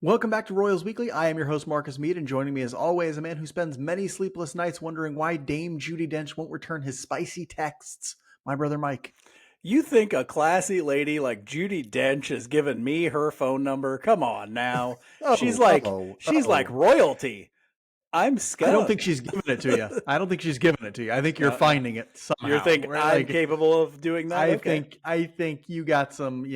Welcome back to Royals Weekly. I am your host, Marcus Mead, and joining me as always, a man who spends many sleepless nights wondering why Dame Judy Dench won't return his spicy texts, my brother Mike. You think a classy lady like Judy Dench has given me her phone number? Come on now. She's Oh, like oh, she's like oh. royalty. I'm I don't scum. think she's giving it to you. I don't think she's giving it to you. I think you're No, no. finding it You somehow. think Right? I'm Like, capable of doing that? Okay. I think you got some,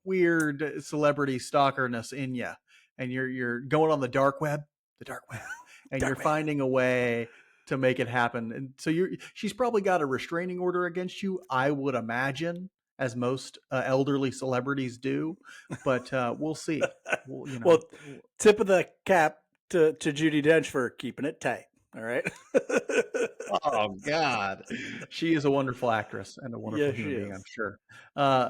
weird celebrity stalkerness in you, and you're going on the dark web, and you're Dark web. finding a way to make it happen. And so she's probably got a restraining order against you, I would imagine, as most elderly celebrities do. But we'll see. Well, Well, tip of the cap to Judy Dench for keeping it tight. All right. oh God, she is a wonderful actress and a wonderful Yes, she human being, I'm is. sure. Uh,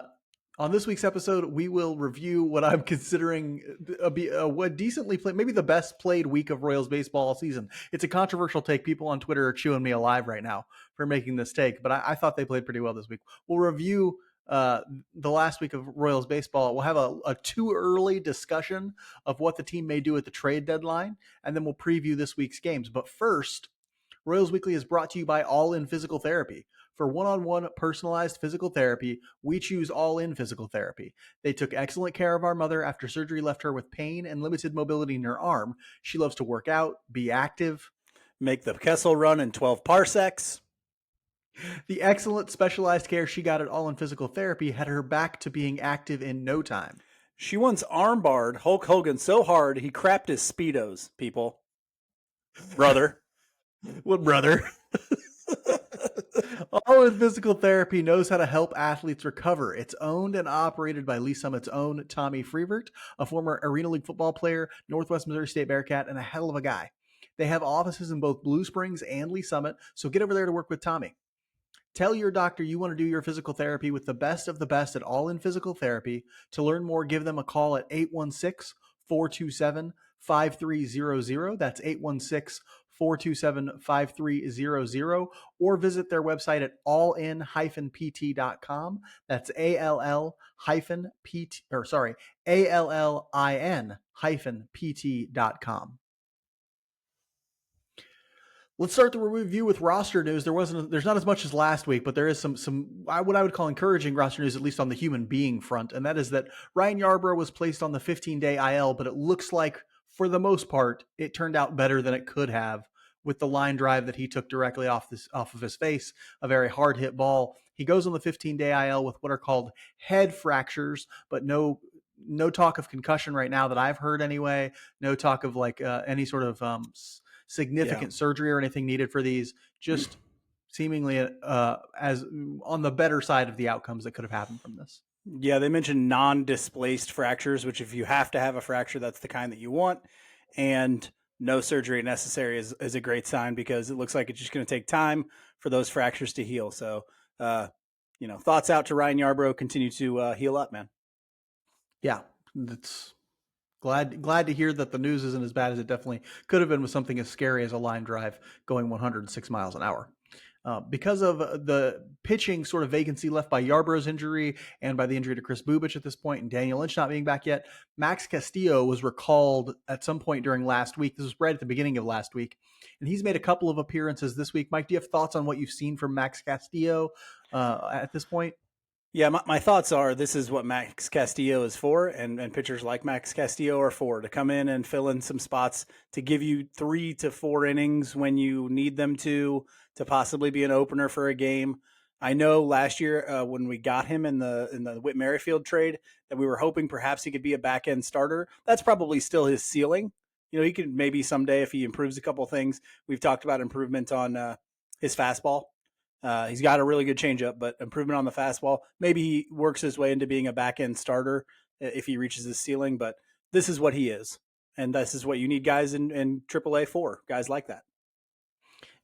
on this week's episode, we will review what I'm considering what decently played, maybe the best played week of Royals baseball all season. It's a controversial take. People on Twitter are chewing me alive right now for making this take, but I thought they played pretty well this week. We'll review uh, the last week of Royals baseball. We'll have a too early discussion of what the team may do at the trade deadline, and then we'll preview this week's games. But first, Royals Weekly is brought to you by All In Physical Therapy. For one-on-one personalized physical therapy, we choose All In Physical Therapy. They took excellent care of our mother after surgery left her with pain and limited mobility in her arm. She loves to work out, be active. Make the Kessel run in 12 parsecs. The excellent specialized care she got at All In Physical Therapy had her back to being active in no time. She once armbarred Hulk Hogan so hard he crapped his Speedos, people. Brother. Well, brother. All In Physical Therapy knows how to help athletes recover. It's owned and operated by Lee Summit's own Tommy Freevert, a former Arena League football player, Northwest Missouri State Bearcat, and a hell of a guy. They have offices in both Blue Springs and Lee Summit, so get over there to work with Tommy. Tell your doctor you want to do your physical therapy with the best of the best at All In Physical Therapy. To learn more, give them a call at 816 427 5300. That's 816 427 5300. Or visit their website at allin-pt.com. That's ALL-PT, or sorry, ALLIN-PT.com. Let's start the review with roster news. There's not as much as last week, but there is some what I would call encouraging roster news, at least on the human being front, and that is that Ryan Yarbrough was placed on the 15-day IL, but it looks like for the most part it turned out better than it could have with the line drive that he took directly off of his face, a very hard hit ball. He goes on the 15-day IL with what are called head fractures, but no talk of concussion right now that I've heard anyway. No talk of like any sort of significant surgery or anything needed for these. Just seemingly as on the better side of the outcomes that could have happened from this. Yeah, they mentioned non-displaced fractures, which if you have to have a fracture, that's the kind that you want. And no surgery necessary is a great sign because it looks like it's just going to take time for those fractures to heal. So, thoughts out to Ryan Yarbrough. Continue to heal up, man. Yeah, that's glad to hear that the news isn't as bad as it definitely could have been with something as scary as a line drive going 106 miles an hour. Because of the pitching sort of vacancy left by Yarbrough's injury and by the injury to Chris Bubich at this point and Daniel Lynch not being back yet, Max Castillo was recalled at some point during last week. This was right at the beginning of last week, and he's made a couple of appearances this week. Mike, do you have thoughts on what you've seen from Max Castillo at this point? Yeah, my thoughts are this is what Max Castillo is for, and pitchers like Max Castillo are for, to come in and fill in some spots, to give you 3 to 4 innings when you need them to possibly be an opener for a game. I know last year when we got him in the Whit Merrifield trade that we were hoping perhaps he could be a back end starter. That's probably still his ceiling. He could maybe someday, if he improves a couple things. We've talked about improvement on his fastball. He's got a really good changeup, but improvement on the fastball. Maybe he works his way into being a back end starter if he reaches his ceiling. But this is what he is, and this is what you need guys in AAA for. Guys like that.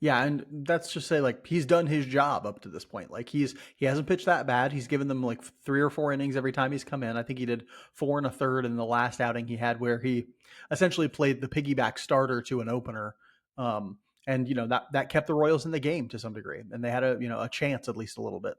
Yeah, and that's just say like he's done his job up to this point. Like he hasn't pitched that bad. He's given them like 3 or 4 innings every time he's come in. I think he did 4 and a third in the last outing he had, where he essentially played the piggyback starter to an opener. And that kept the Royals in the game to some degree, and they had a chance at least a little bit.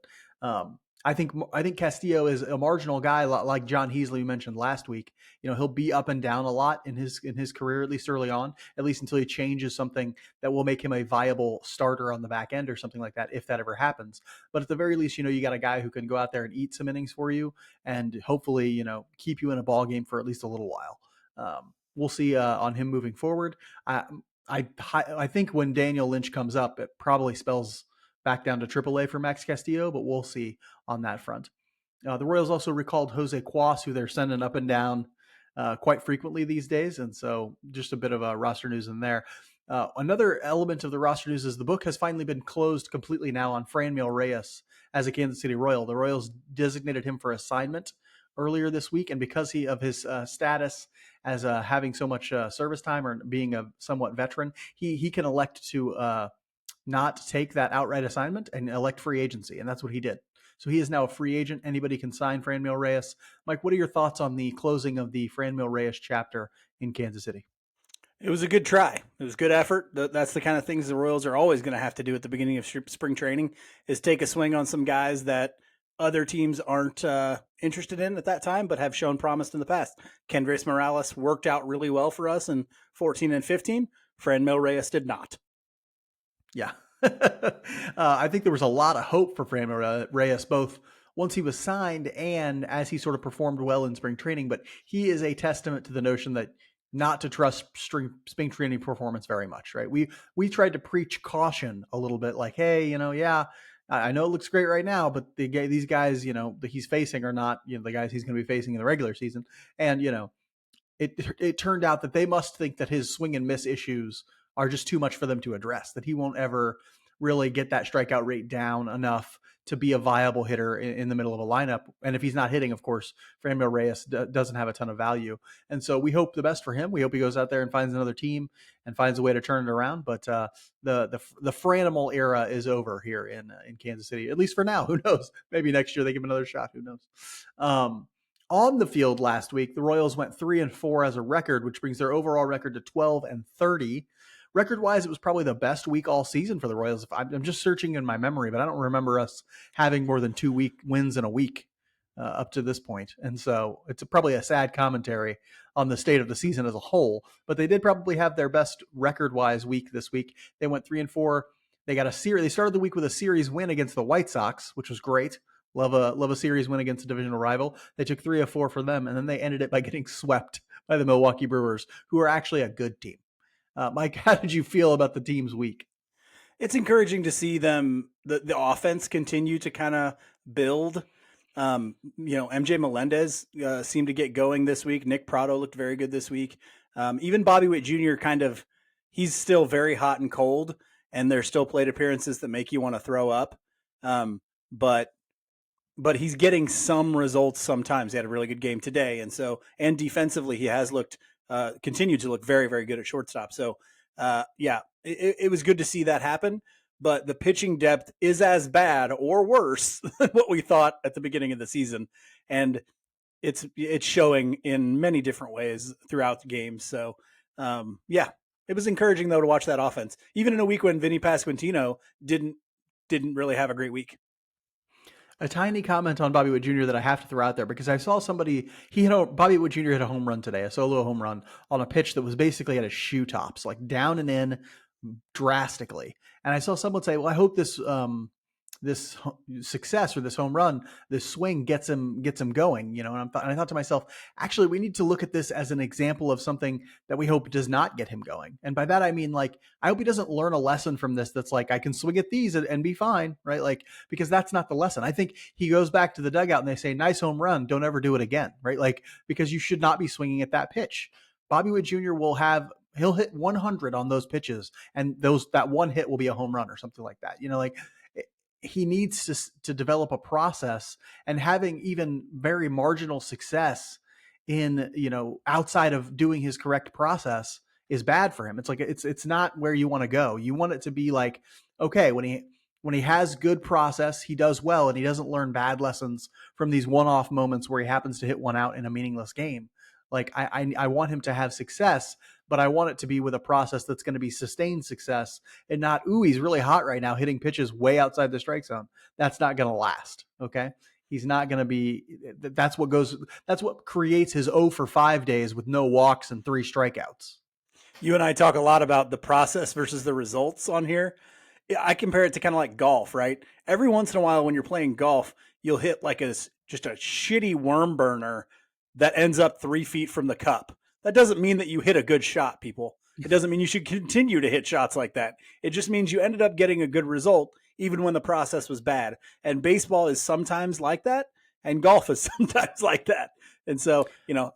I think Castillo is a marginal guy, like John Heasley we mentioned last week. He'll be up and down a lot in his career, at least early on, at least until he changes something that will make him a viable starter on the back end or something like that, if that ever happens. But at the very least, you got a guy who can go out there and eat some innings for you, and hopefully, keep you in a ball game for at least a little while. We'll see on him moving forward. I, I think when Daniel Lynch comes up, it probably spells back down to AAA for Max Castillo, but we'll see on that front. The Royals also recalled Jose Cuas, who they're sending up and down quite frequently these days. And so just a bit of a roster news in there. Another element of the roster news is the book has finally been closed completely now on Franmil Reyes as a Kansas City Royal. The Royals designated him for assignment earlier this week, and because of his status as having so much service time or being a somewhat veteran, he can elect to not take that outright assignment and elect free agency, and that's what he did. So he is now a free agent. Anybody can sign Franmil Reyes. Mike, what are your thoughts on the closing of the Franmil Reyes chapter in Kansas City? It was a good try. It was good effort. That's the kind of things the Royals are always going to have to do at the beginning of spring training, is take a swing on some guys that other teams aren't interested in at that time, but have shown promise in the past. Kendrys Morales worked out really well for us in 14 and 15. Franmil Reyes did not. Yeah. I think there was a lot of hope for Franmil Reyes, both once he was signed and as he sort of performed well in spring training. But he is a testament to the notion that not to trust spring training performance very much, right? We tried to preach caution a little bit, like, hey, yeah, I know it looks great right now, but these guys, that he's facing are not, the guys he's going to be facing in the regular season. And, it turned out that they must think that his swing and miss issues are just too much for them to address, that he won't ever really get that strikeout rate down enough to be a viable hitter in the middle of a lineup. And if he's not hitting, of course, Franmil Reyes doesn't have a ton of value. And so we hope the best for him. We hope he goes out there and finds another team and finds a way to turn it around. But the Franimal era is over here in Kansas City, at least for now. Who knows? Maybe next year they give him another shot. Who knows? On the field last week, the Royals went 3-4 as a record, which brings their overall record to 12-30. Record-wise, it was probably the best week all season for the Royals. I'm just searching in my memory, but I don't remember us having more than 2 wins in a week up to this point. And so it's probably a sad commentary on the state of the season as a whole. But they did probably have their best record-wise week this week. They went 3-4. They got a series. They started the week with a series win against the White Sox, which was great. Love a series win against a divisional rival. They took 3 of 4 for them, and then they ended it by getting swept by the Milwaukee Brewers, who are actually a good team. Mike, how did you feel about the team's week? It's encouraging to see them, the offense continue to kind of build. MJ Melendez seemed to get going this week. Nick Prado looked very good this week. Even Bobby Witt Jr. he's still very hot and cold, and there's still plate appearances that make you want to throw up. But he's getting some results sometimes. He had a really good game today. And defensively, he has continued to look very, very good at shortstop. So, it was good to see that happen. But the pitching depth is as bad or worse than what we thought at the beginning of the season. And it's showing in many different ways throughout the game. So, it was encouraging, though, to watch that offense, even in a week when Vinny Pasquantino didn't really have a great week. A tiny comment on Bobby Witt Jr. that I have to throw out there, because I saw Bobby Witt Jr. hit a home run today, a solo home run on a pitch that was basically at his shoe tops, like down and in drastically. And I saw someone say, well, I hope this success or this home run, this swing gets him going, and I thought to myself, actually, we need to look at this as an example of something that we hope does not get him going. And by that, I mean, like, I hope he doesn't learn a lesson from this. That's like, I can swing at these and be fine. Right. Like, because that's not the lesson. I think he goes back to the dugout and they say, nice home run. Don't ever do it again. Right. Like, because you should not be swinging at that pitch. Bobby Witt Jr. he'll hit 100 on those pitches, and that one hit will be a home run or something like that. He needs to develop a process, and having even very marginal success in, outside of doing his correct process is bad for him. It's like, it's not where you want to go. You want it to be like, okay, when he has good process, he does well, and he doesn't learn bad lessons from these one-off moments where he happens to hit one out in a meaningless game. Like, I want him to have success, but I want it to be with a process that's going to be sustained success, and not, ooh, he's really hot right now hitting pitches way outside the strike zone. That's not going to last. Okay. He's not going to be. That's what goes. That's what creates his 0 for 5 days with no walks and 3 strikeouts. You and I talk a lot about the process versus the results on here. I compare it to kind of like golf, right? Every once in a while when you're playing golf, you'll hit like just a shitty worm burner that ends up 3 feet from the cup. That doesn't mean that you hit a good shot, people. It doesn't mean you should continue to hit shots like that. It just means you ended up getting a good result even when the process was bad. And baseball is sometimes like that, and golf is sometimes like that. And so,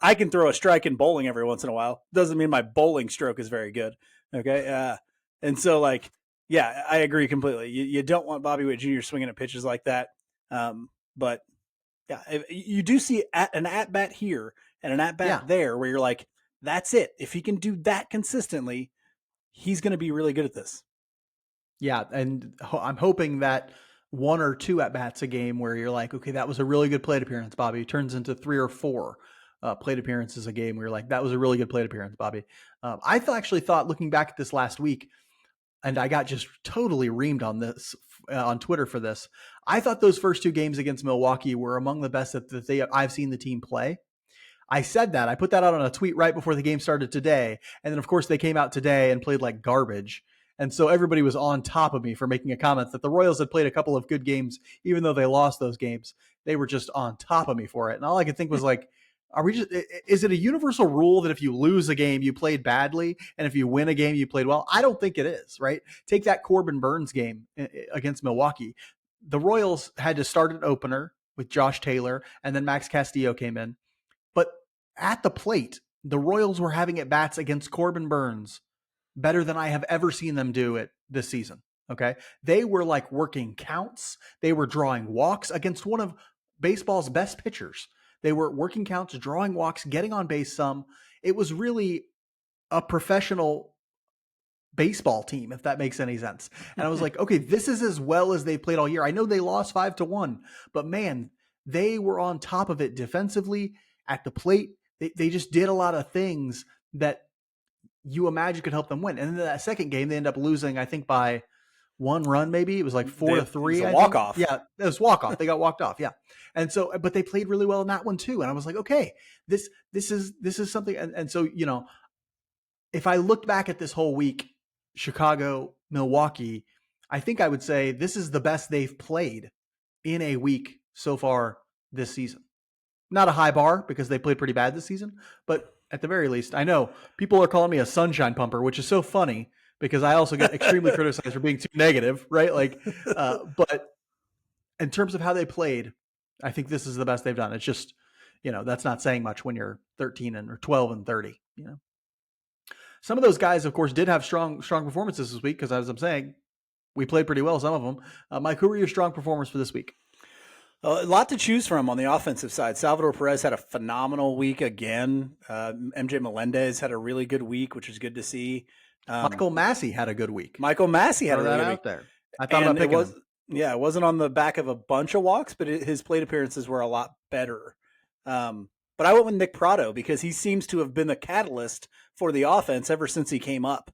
I can throw a strike in bowling every once in a while. Doesn't mean my bowling stroke is very good. Okay. And so, like, yeah, I agree completely. You don't want Bobby Witt Jr. swinging at pitches like that. But yeah, you do see an at bat here and an at bat there where you're like, that's it. If he can do that consistently, he's going to be really good at this. Yeah, and I'm hoping that 1 or 2 at bats a game where you're like, okay, that was a really good plate appearance, Bobby. It turns into 3 or 4 plate appearances a game where you're like, that was a really good plate appearance, Bobby. I actually thought, looking back at this last week, and I got just totally reamed on this on Twitter for this. I thought those first 2 games against Milwaukee were among the best that I've seen the team play. I said that. I put that out on a tweet right before the game started today. And then, of course, they came out today and played like garbage. And so everybody was on top of me for making a comment that the Royals had played a couple of good games, even though they lost those games. They were just on top of me for it. And all I could think was like, is it a universal rule that if you lose a game, you played badly? And if you win a game, you played well? I don't think it is, right? Take that Corbin Burns game against Milwaukee. The Royals had to start an opener with Josh Taylor, and then Max Castillo came in. But at the plate, the Royals were having at bats against Corbin Burns better than I have ever seen them do it this season. Okay. They were like working counts. They were drawing walks against one of baseball's best pitchers. They were working counts, drawing walks, getting on base some. It was really a professional baseball team, if that makes any sense. And I was like, okay, this is as well as they played all year. I know they lost 5-1, but man, they were on top of it defensively at the plate. They just did a lot of things that you imagine could help them win. And then that second game, they end up losing, I think, by 1 run, maybe. It was like 4-3. It was a walk-off. Yeah, it was walk-off. They got walked off, yeah. And so, but they played really well in that one too. And I was like, okay, this is something. And so, if I looked back at this whole week, Chicago, Milwaukee, I think I would say this is the best they've played in a week so far this season. Not a high bar because they played pretty bad this season, but at the very least, I know people are calling me a sunshine pumper, which is so funny because I also get extremely criticized for being too negative, right? Like, but in terms of how they played, I think this is the best they've done. It's just, that's not saying much when you're 13 or 12 and 30, Some of those guys, of course, did have strong performances this week because, as I'm saying, we played pretty well, some of them. Mike, who were your strong performers for this week? A lot to choose from on the offensive side. Salvador Perez had a phenomenal week again. MJ Melendez had a really good week, which is good to see. Michael Massey had a good week. Michael Massey had a really good week. There. I thought about picking him. Yeah, it wasn't on the back of a bunch of walks, but his plate appearances were a lot better. But I went with Nick Pratto because he seems to have been the catalyst for the offense ever since he came up.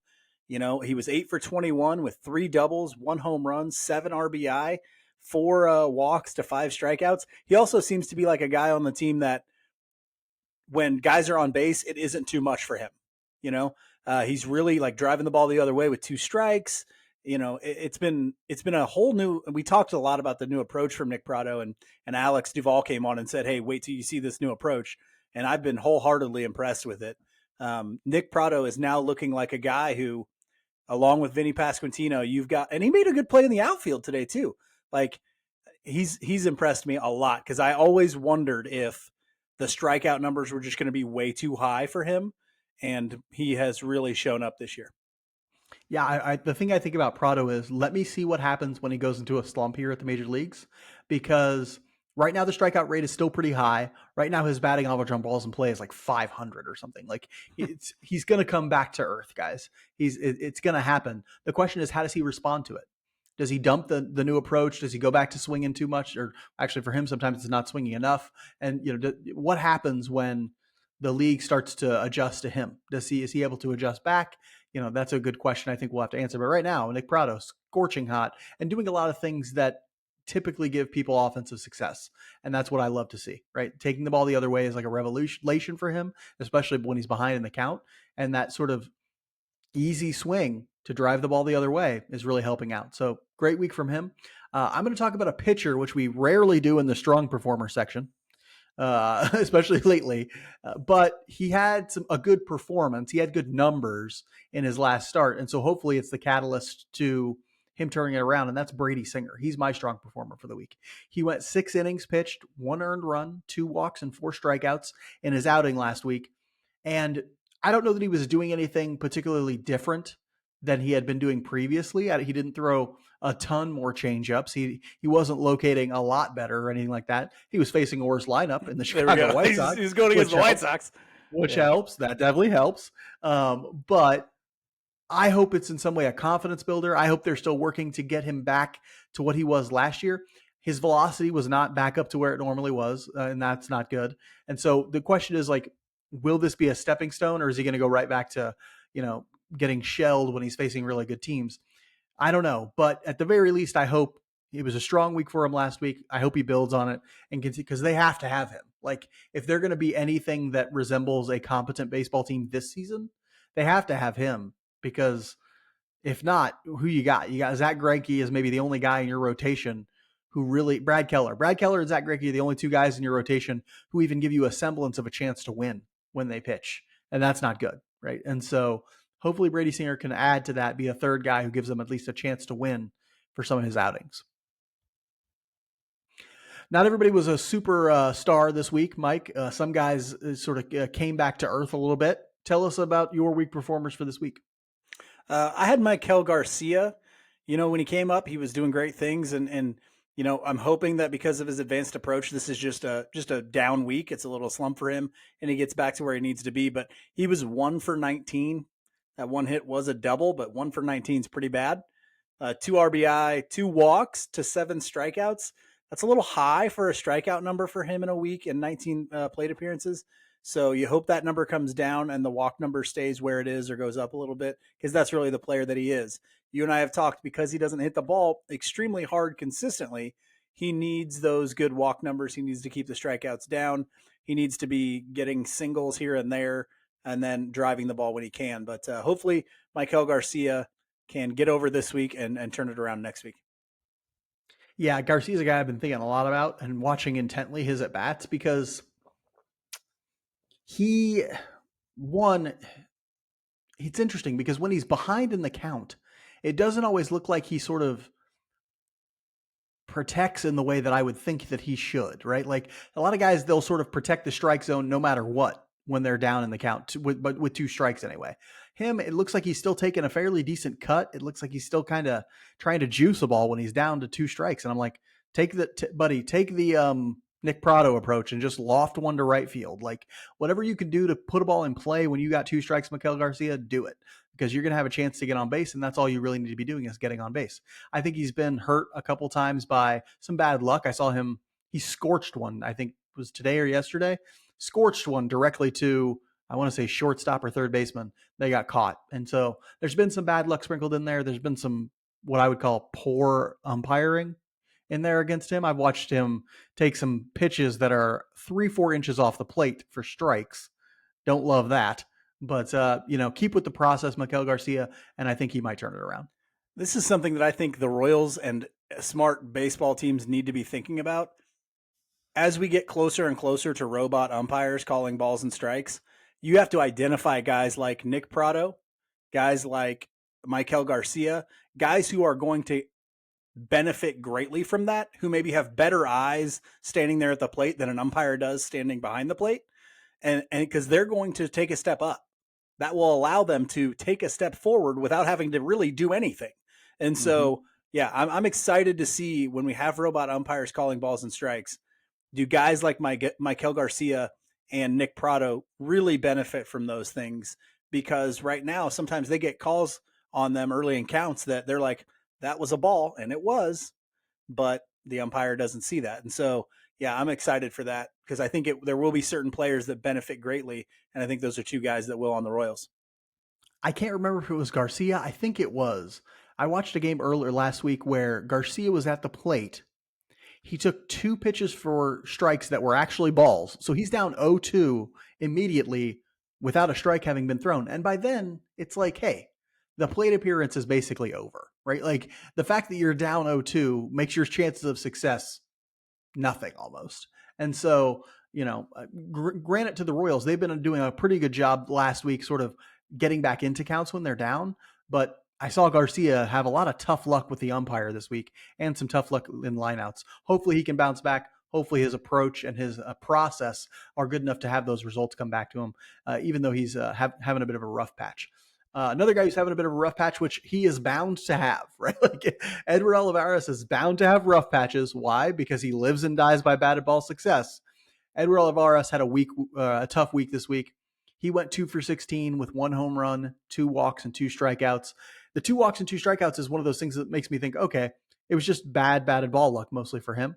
He was 8 for 21 with 3 doubles, 1 home run, 7 RBI. 4 walks to 5 strikeouts. He also seems to be like a guy on the team that when guys are on base, it isn't too much for him. He's really like driving the ball the other way with 2 strikes. It's been a whole new, we talked a lot about the new approach from Nick Pratto and Alex Duvall came on and said, hey, wait till you see this new approach. And I've been wholeheartedly impressed with it. Nick Pratto is now looking like a guy who, along with Vinny Pasquantino, and he made a good play in the outfield today too. Like he's impressed me a lot because I always wondered if the strikeout numbers were just going to be way too high for him, and he has really shown up this year. Yeah, the thing I think about Pratto is let me see what happens when he goes into a slump here at the major leagues, because right now the strikeout rate is still pretty high. Right now his batting average on balls in play is like 500 or something. Like he's going to come back to earth, guys. It's going to happen. The question is, how does he respond to it? Does he dump the new approach? Does he go back to swinging too much? Or actually for him, sometimes it's not swinging enough. And, what happens when the league starts to adjust to him? Is he able to adjust back? That's a good question I think we'll have to answer. But right now, Nick Pratto, scorching hot and doing a lot of things that typically give people offensive success. And that's what I love to see, right? Taking the ball the other way is like a revelation for him, especially when he's behind in the count. And that sort of easy swing to drive the ball the other way is really helping out. So great week from him. I'm going to talk about a pitcher, which we rarely do in the strong performer section, especially lately. But he had a good performance. He had good numbers in his last start. And so hopefully it's the catalyst to him turning it around. And that's Brady Singer. He's my strong performer for the week. He went 6 innings pitched, 1 earned run, 2 walks, and 4 strikeouts in his outing last week. And I don't know that he was doing anything particularly different than he had been doing previously. He didn't throw a ton more changeups. He wasn't locating a lot better or anything like that. He was facing Orr's lineup in the Chicago White Sox. He's going against the White Sox, which helps. That definitely helps. But I hope it's in some way a confidence builder. I hope they're still working to get him back to what he was last year. His velocity was not back up to where it normally was, and that's not good. And so the question is, like, will this be a stepping stone, or is he going to go right back to, getting shelled when he's facing really good teams? I don't know. But at the very least, I hope it was a strong week for him last week. I hope he builds on it and can see, because they have to have him. Like, if they're going to be anything that resembles a competent baseball team this season, they have to have him, because if not, who you got? You got Zach Greinke is maybe the only guy in your rotation who really, Brad Keller and Zach Greinke are the only 2 guys in your rotation who even give you a semblance of a chance to win when they pitch. And that's not good, right? And so hopefully Brady Singer can add to that, be a third guy who gives them at least a chance to win for some of his outings. Not everybody was a super star this week, Mike. Some guys sort of came back to earth a little bit. Tell us about your week performers for this week. I had Maikel Garcia. When he came up, he was doing great things, and I'm hoping that because of his advanced approach, this is just a down week. It's a little slump for him, and he gets back to where he needs to be. But he was 1 for 19. That one hit was a double, but 1 for 19 is pretty bad. 2 RBI, 2 walks to 7 strikeouts. That's a little high for a strikeout number for him in a week and 19 plate appearances. So you hope that number comes down and the walk number stays where it is or goes up a little bit, because that's really the player that he is. You and I have talked, because he doesn't hit the ball extremely hard consistently, he needs those good walk numbers. He needs to keep the strikeouts down. He needs to be getting singles here and there and then driving the ball when he can. But hopefully Maikel Garcia can get over this week and turn it around next week. Yeah, Garcia's a guy I've been thinking a lot about and watching intently his at-bats, because it's interesting because when he's behind in the count, it doesn't always look like he sort of protects in the way that I would think that he should, right? Like, a lot of guys, they'll sort of protect the strike zone no matter what when they're down in the count, but with 2 strikes anyway. Him, it looks like he's still taking a fairly decent cut. It looks like he's still kind of trying to juice a ball when he's down to 2 strikes. And I'm like, take the Nick Prado approach and just loft one to right field. Like, whatever you can do to put a ball in play when you got 2 strikes, Maikel Garcia, do it, because you're going to have a chance to get on base. And that's all you really need to be doing, is getting on base. I think he's been hurt a couple times by some bad luck. I saw he scorched one, I think it was today or yesterday, scorched one directly to, I want to say, shortstop or third baseman. They got caught. And so there's been some bad luck sprinkled in there. There's been some, what I would call, poor umpiring in there against him. I've watched him take some pitches that are 3-4 inches off the plate for strikes. Don't love that. But, keep with the process, Maikel Garcia, and I think he might turn it around. This is something that I think the Royals and smart baseball teams need to be thinking about. As we get closer and closer to robot umpires calling balls and strikes, you have to identify guys like Nick Prado, guys like Maikel Garcia, guys who are going to benefit greatly from that, who maybe have better eyes standing there at the plate than an umpire does standing behind the plate. And because they're going to take a step up, that will allow them to take a step forward without having to really do anything. And so, yeah, I'm excited to see when we have robot umpires calling balls and strikes, do guys like Maikel Garcia and Nick Prado really benefit from those things? Because right now, sometimes they get calls on them early in counts that they're like, that was a ball, and it was, but the umpire doesn't see that. And so, yeah, I'm excited for that, because I think there will be certain players that benefit greatly, and I think those are 2 guys that will on the Royals. I can't remember if it was Garcia. I think it was. I watched a game earlier last week where Garcia was at the plate, He took 2 pitches for strikes that were actually balls. So he's down 0-2 immediately without a strike having been thrown. And by then, it's like, hey, the plate appearance is basically over, right? Like the fact that you're down 0-2 makes your chances of success nothing almost. And so, granted to the Royals, they've been doing a pretty good job last week, sort of getting back into counts when they're down. But I saw Garcia have a lot of tough luck with the umpire this week and some tough luck in lineouts. Hopefully he can bounce back. Hopefully his approach and his process are good enough to have those results come back to him, even though he's having a bit of a rough patch. Another guy who's having a bit of a rough patch, which he is bound to have, right? Like Edward Olivares is bound to have rough patches. Why? Because he lives and dies by batted ball success. Edward Olivares had a tough week this week. He went 2 for 16 with 1 home run, 2 walks, and 2 strikeouts. The 2 walks and 2 strikeouts is one of those things that makes me think, okay, it was just bad batted ball luck mostly for him.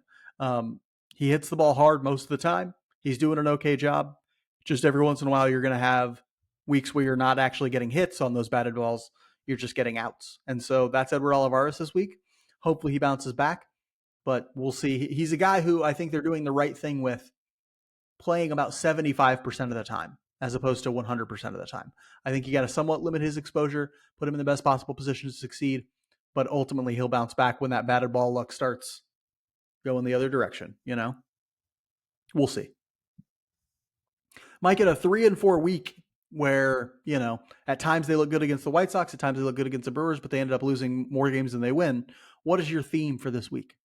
He hits the ball hard most of the time. He's doing an okay job. Just every once in a while, you're going to have weeks where you're not actually getting hits on those batted balls. You're just getting outs. And so that's Edward Olivares this week. Hopefully he bounces back, but we'll see. He's a guy who I think they're doing the right thing with, playing about 75% of the time as opposed to 100% of the time. I think you got to somewhat limit his exposure, put him in the best possible position to succeed, but ultimately he'll bounce back when that batted ball luck starts going the other direction, We'll see. Might get a 3-4 week where, at times they look good against the White Sox, at times they look good against the Brewers, but they ended up losing more games than they win. What is your theme for this week?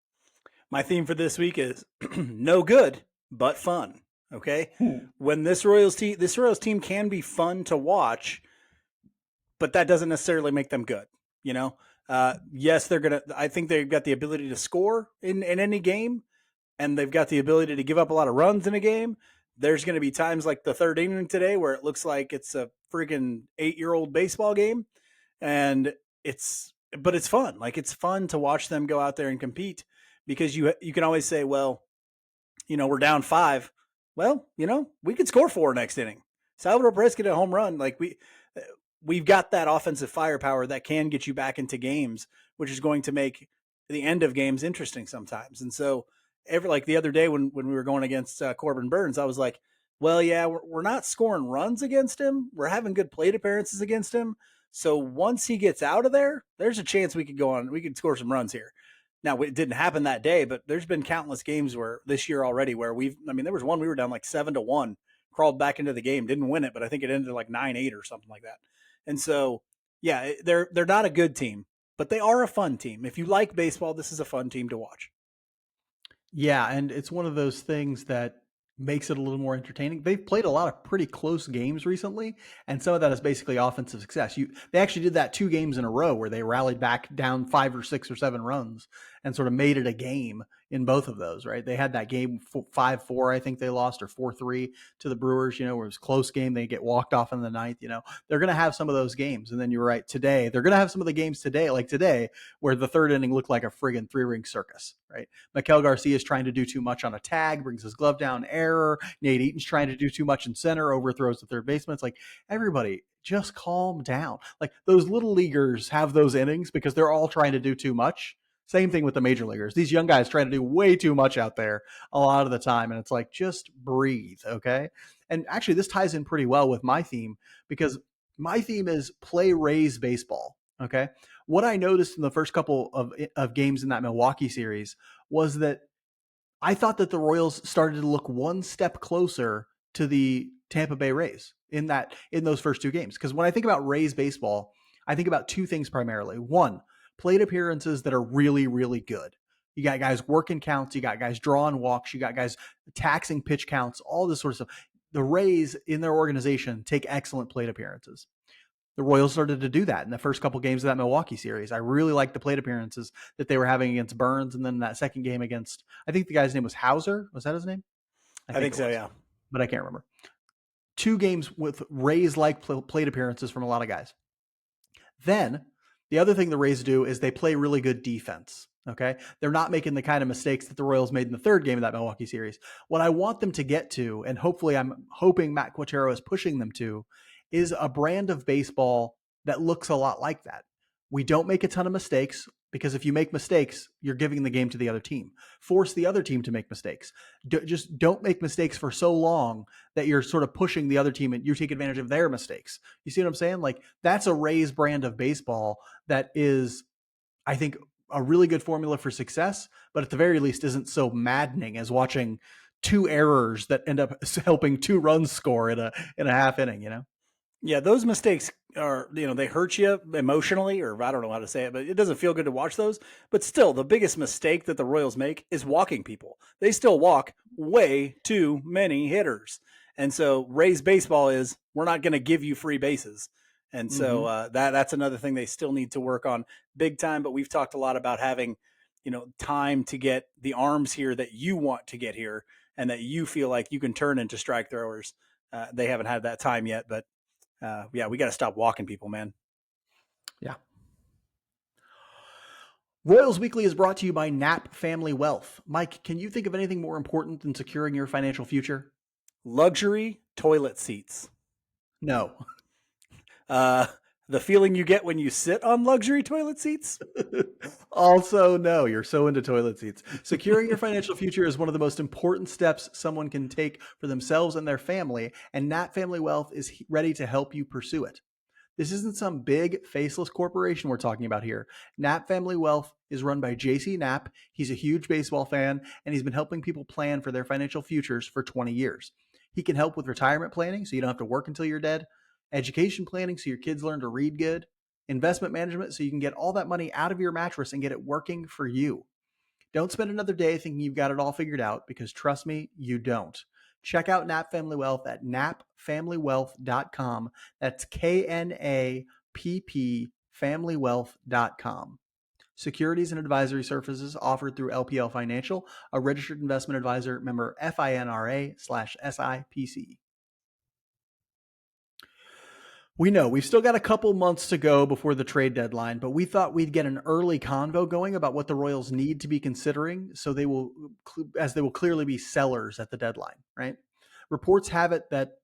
My theme for this week is no good, but fun. Okay. When this Royals team can be fun to watch, but that doesn't necessarily make them good. Yes, I think they've got the ability to score in any game, and they've got the ability to give up a lot of runs in a game. There's going to be times like the third inning today where it looks like it's a freaking 8-year-old baseball game, but it's fun. Like it's fun to watch them go out there and compete, because you can always say, well, we're down 5. Well, we could score 4 next inning. Salvador Perez get a home run. Like we've got that offensive firepower that can get you back into games, which is going to make the end of games interesting sometimes. And so like the other day when we were going against Corbin Burns, I was like, well, yeah, we're not scoring runs against him. We're having good plate appearances against him. So once he gets out of there, there's a chance we could score some runs here. Now, it didn't happen that day, but there's been countless games where this year already where there was one we were down like 7-1, crawled back into the game, didn't win it, but I think it ended like 9-8 or something like that. And so, yeah, they're not a good team, but they are a fun team. If you like baseball, this is a fun team to watch. Yeah, and it's one of those things that makes it a little more entertaining. They've played a lot of pretty close games recently, and some of that is basically offensive success. They actually did that 2 games in a row where they rallied back down 5 or 6 or 7 runs and sort of made it a game in both of those, right? They had that game 5-4, I think they lost, or 4-3 to the Brewers, where it was a close game. They get walked off in the ninth, They're going to have some of those games. And then you're right, today, they're going to have some of the games today, like today, where the third inning looked like a friggin' 3-ring circus, right? Maikel Garcia is trying to do too much on a tag, brings his glove down, error. Nate Eaton's trying to do too much in center, overthrows the third baseman. It's like, everybody just calm down. Like those little leaguers have those innings because they're all trying to do too much. Same thing with the major leaguers. These young guys try to do way too much out there a lot of the time. And it's like, just breathe. Okay. And actually this ties in pretty well with my theme, because my theme is play Rays baseball. Okay. What I noticed in the first couple of games in that Milwaukee series was that I thought that the Royals started to look one step closer to the Tampa Bay Rays in those first 2 games. Because when I think about Rays baseball, I think about 2 things primarily. One, plate appearances that are really, really good. You got guys working counts, you got guys drawing walks, you got guys taxing pitch counts, all this sort of stuff. The Rays in their organization take excellent plate appearances. The Royals started to do that in the first couple games of that Milwaukee series. I really liked the plate appearances that they were having against Burns, and then that second game against, I think the guy's name was Hauser. Was that his name? I think so, yeah. But I can't remember. 2 games with Rays-like plate appearances from a lot of guys. Then the other thing the Rays do is they play really good defense. Okay. They're not making the kind of mistakes that the Royals made in the third game of that Milwaukee series. What I want them to get to, and hopefully I'm hoping Matt Quatraro is pushing them to, is a brand of baseball that looks a lot like that. We don't make a ton of mistakes. because if you make mistakes, you're giving the game to the other team. Force the other team to make mistakes. Just don't make mistakes for so long that you're sort of pushing the other team and you take advantage of their mistakes. You see what I'm saying? Like that's a Rays brand of baseball that is, I think, a really good formula for success, but at the very least isn't so maddening as watching two errors that end up helping 2 runs score in a half inning, you know? Yeah, those mistakes are, they hurt you emotionally, or I don't know how to say it, but it doesn't feel good to watch those. But still, the biggest mistake that the Royals make is walking people. They still walk way too many hitters. And so Rays baseball is, we're not going to give you free bases. And so Mm-hmm. that's another thing they still need to work on big time. But we've talked a lot about having, time to get the arms here that you want to get here and that you feel like you can turn into strike throwers. They haven't had that time yet, but yeah, we got to stop walking people, man. Yeah. Royals Weekly is brought to you by Knapp Family Wealth. Mike, can you think of anything more important than securing your financial future? Luxury toilet seats. No. Uh, the feeling you get when you sit on luxury toilet seats. Also, no, you're so into toilet seats. Securing your financial future is one of the most important steps someone can take for themselves and their family, and Knapp Family Wealth is ready to help you pursue it. This isn't some big, faceless corporation we're talking about here. Knapp Family Wealth is run by JC Knapp. He's a huge baseball fan, and he's been helping people plan for their financial futures for 20 years. He can help with retirement planning so you don't have to work until you're dead, education planning so your kids learn to read good, investment management so you can get all that money out of your mattress and get it working for you. Don't spend another day thinking you've got it all figured out because trust me, you don't. Check out Knapp Family Wealth at knappfamilywealth.com. That's KNAPP familywealth.com. Securities and advisory services offered through LPL Financial, a registered investment advisor, member FINRA/SIPC. We know we've still got a couple months to go before the trade deadline, but we thought we'd get an early convo going about what the Royals need to be considering, so as they will clearly be sellers at the deadline, right? Reports have it that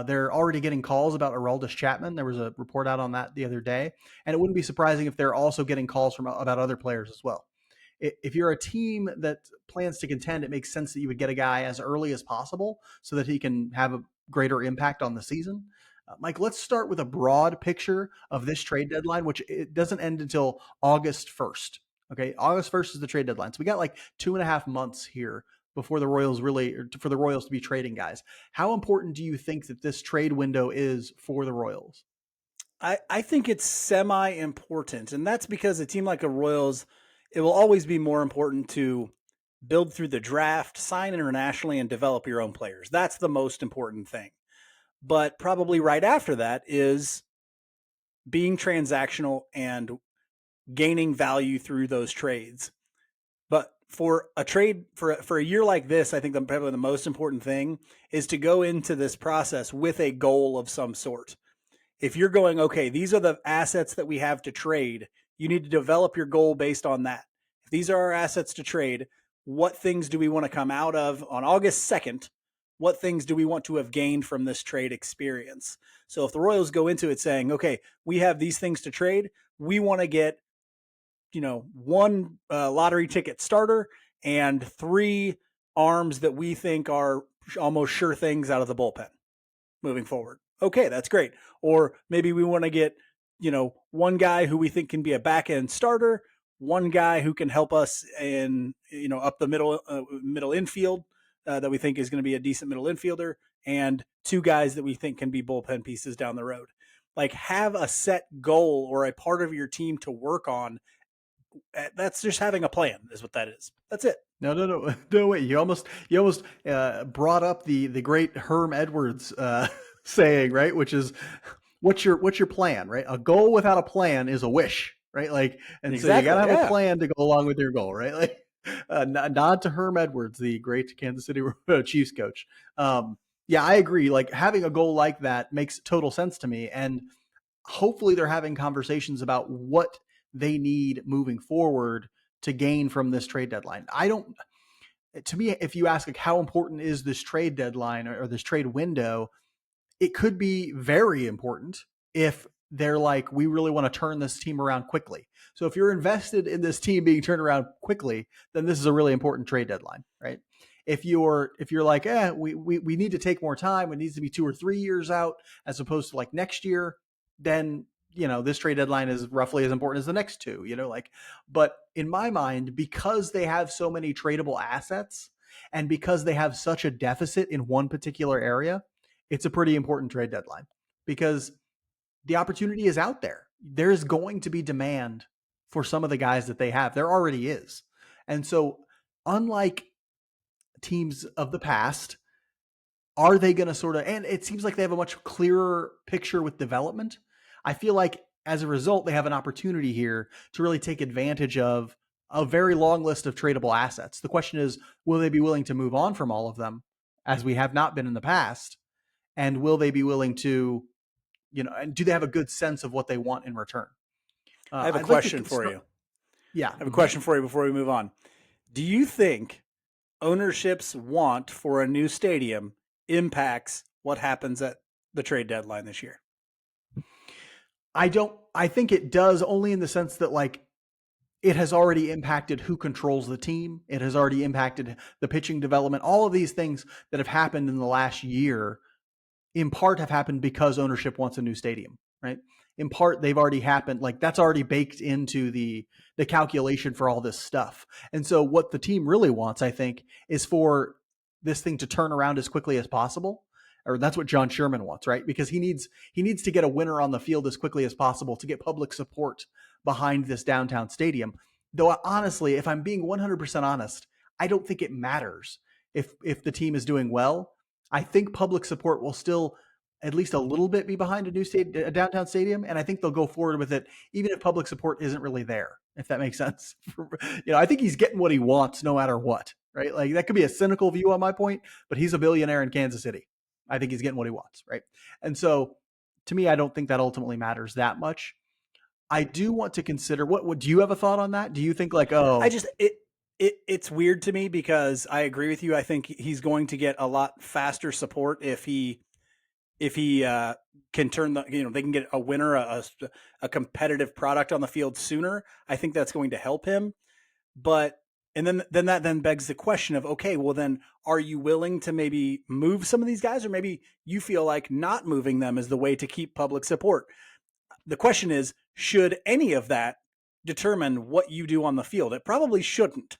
they're already getting calls about Aroldis Chapman. There was a report out on that the other day, and it wouldn't be surprising if they're also getting calls about other players as well. If you're a team that plans to contend, it makes sense that you would get a guy as early as possible so that he can have a greater impact on the season. Mike, let's start with a broad picture of this trade deadline, which it doesn't end until August 1st. Okay, August 1st is the trade deadline. So we got like 2.5 months here before the Royals for the Royals to be trading guys. How important do you think that this trade window is for the Royals? I think it's semi important. And that's because a team like the Royals, it will always be more important to build through the draft, sign internationally, and develop your own players. That's the most important thing. But probably right after that is being transactional and gaining value through those trades. But for a trade for a year like this, I think probably the most important thing is to go into this process with a goal of some sort. If you're going, okay, these are the assets that we have to trade, you need to develop your goal based on that. If these are our assets to trade, what things do we want to come out of on August 2nd? What things do we want to have gained from this trade experience? So if the Royals go into it saying, okay, we have these things to trade, we want to get, one lottery ticket starter and 3 arms that we think are almost sure things out of the bullpen moving forward. Okay, that's great. Or maybe we want to get, one guy who we think can be a back end starter, one guy who can help us in, up the middle infield that we think is going to be a decent middle infielder, and 2 guys that we think can be bullpen pieces down the road. Like, have a set goal or a part of your team to work on. That's just having a plan, is what that is. That's it. No, wait. You almost brought up the great Herm Edwards saying, right? Which is, what's your plan, right? A goal without a plan is a wish, right? Like, and so you got Exactly. to have a Yeah. plan to go along with your goal, right? Like, nod to Herm Edwards, the great Kansas City Chiefs coach. Yeah, I agree. Like having a goal like that makes total sense to me, and hopefully they're having conversations about what they need moving forward to gain from this trade deadline. I don't, to me, if you ask like how important is this trade deadline or this trade window, it could be very important if they're like, we really want to turn this team around quickly. So if you're invested in this team being turned around quickly, then this is a really important trade deadline, right? If you're like, we need to take more time, it needs to be 2 or 3 years out as opposed to like next year, then this trade deadline is roughly as important as the next two, but in my mind, because they have so many tradable assets and because they have such a deficit in one particular area, it's a pretty important trade deadline because the opportunity is out there. There's going to be demand for some of the guys that they have. There already is. And so, unlike teams of the past, are they going to sort of, and it seems like they have a much clearer picture with development. I feel like as a result, they have an opportunity here to really take advantage of a very long list of tradable assets. The question is, will they be willing to move on from all of them as we have not been in the past? And will they be willing to, and do they have a good sense of what they want in return? I have a I'd like question to for start. you. Yeah. I have a question for you before we move on. Do you think ownership's want for a new stadium impacts what happens at the trade deadline this year? I think it does, only in the sense that like it has already impacted who controls the team. It has already impacted the pitching development. All of these things that have happened in the last year in part have happened because ownership wants a new stadium, right? In part, they've already happened. Like that's already baked into the calculation for all this stuff. And so what the team really wants, I think, is for this thing to turn around as quickly as possible. Or that's what John Sherman wants, right? Because he needs to get a winner on the field as quickly as possible to get public support behind this downtown stadium. Though honestly, if I'm being 100% honest, I don't think it matters if the team is doing well. I think public support will still at least a little bit be behind a downtown stadium, and I think they'll go forward with it even if public support isn't really there. If that makes sense, I think he's getting what he wants no matter what, right? Like that could be a cynical view on my point, but he's a billionaire in Kansas City. I think he's getting what he wants, right? And so, to me, I don't think that ultimately matters that much. I do want to consider what do you have a thought on that? Do you think like, I oh, just it's weird to me because I agree with you. I think he's going to get a lot faster support if he can turn they can get a winner, a competitive product on the field sooner. I think that's going to help him. But and then that then begs the question of, okay, well then are you willing to maybe move some of these guys, or maybe you feel like not moving them is the way to keep public support? The question is, should any of that determine what you do on the field? It probably shouldn't.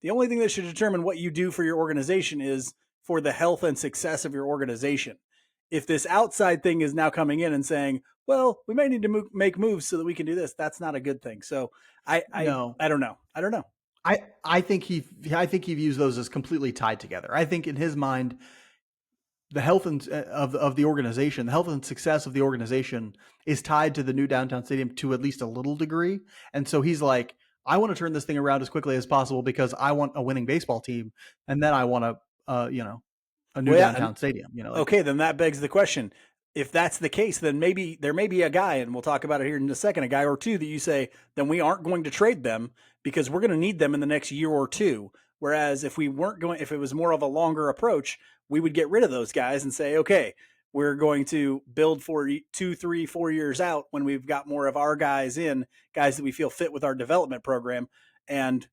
The only thing that should determine what you do for your organization is for the health and success of your organization. If this outside thing is now coming in and saying, well, we may need to make moves so that we can do this, that's not a good thing. So no, I don't know. I don't know. I think he views those as completely tied together. I think in his mind, the health of the organization, the health and success of the organization is tied to the new downtown stadium to at least a little degree. And so he's like, I want to turn this thing around as quickly as possible because I want a winning baseball team, and then I want a new Well, yeah, and downtown stadium. okay, then that begs the question. If that's the case, then maybe there may be a guy, and we'll talk about it here in a second, a guy or two that you say, then we aren't going to trade them because we're going to need them in the next year or two. Whereas if we weren't going, if it was more of a longer approach, we would get rid of those guys and say, okay, we're going to build for 2, 3, 4 years out when we've got more of our guys in, guys that we feel fit with our development program, and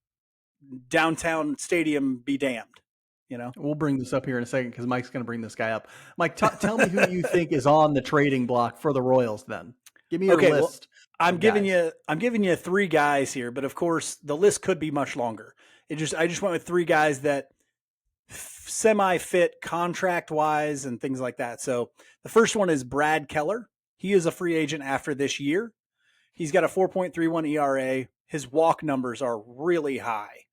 downtown stadium be damned, you know? We'll bring this up here in a second because Mike's going to bring this guy up. Mike, tell me who you think is on the trading block for the Royals. Then give me your Okay, well, list of guys. I'm giving you 3 guys here, but of course the list could be much longer. I just went with 3 guys that semi fit contract wise and things like that. So the first one is Brad Keller. He is a free agent after this year. He's got a 4.31 ERA. His walk numbers are really high,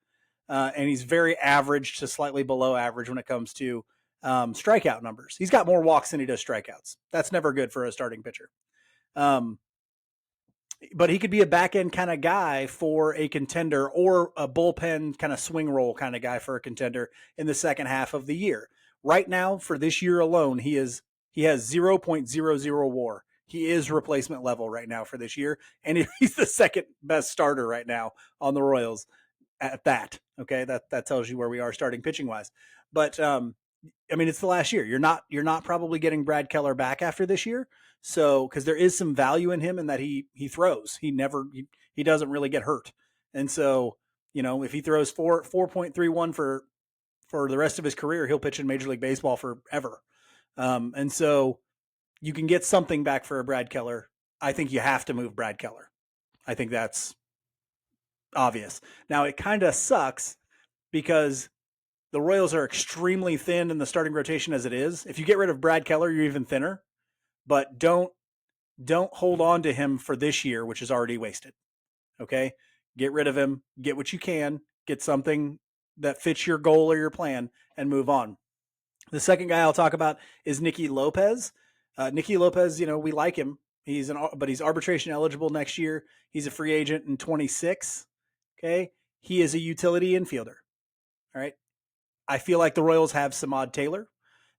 and he's very average to slightly below average when it comes to strikeout numbers. He's got more walks than he does strikeouts. That's never good for a starting pitcher. Um, but he could be a back end kind of guy for a contender, or a bullpen kind of swing role kind of guy for a contender in the second half of the year. Right now, for this year alone, he has 0.00 WAR. He is replacement level right now for this year, and he's the second best starter right now on the Royals at that. Okay, that tells you where we are starting pitching wise. But I mean, it's the last year. You're not probably getting Brad Keller back after this year. So, because there is some value in him in that he throws. He doesn't really get hurt. And so, if he throws 4.31 for the rest of his career, he'll pitch in Major League Baseball forever. And so you can get something back for a Brad Keller. I think you have to move Brad Keller. I think that's obvious. Now it kind of sucks because the Royals are extremely thin in the starting rotation as it is. If you get rid of Brad Keller, you're even thinner. But don't hold on to him for this year, which is already wasted. Okay? Get rid of him, get what you can, get something that fits your goal or your plan, and move on. The second guy I'll talk about is Nicky Lopez. Nicky Lopez, we like him. But he's arbitration eligible next year. He's a free agent in 26. Okay, he is a utility infielder. All right, I feel like the Royals have Samad Taylor.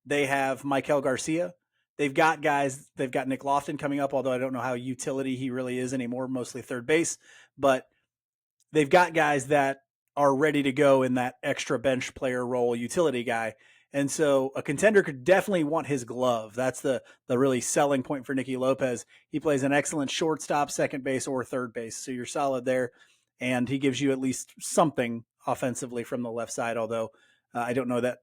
They have Michael Garcia. They've got guys. They've got Nick Lofton coming up, although I don't know how utility he really is anymore. Mostly third base, but they've got guys that are ready to go in that extra bench player role, utility guy. And so a contender could definitely want his glove. That's the really selling point for Nicky Lopez. He plays an excellent shortstop, second base, or third base. So you're solid there. And he gives you at least something offensively from the left side, although I don't know that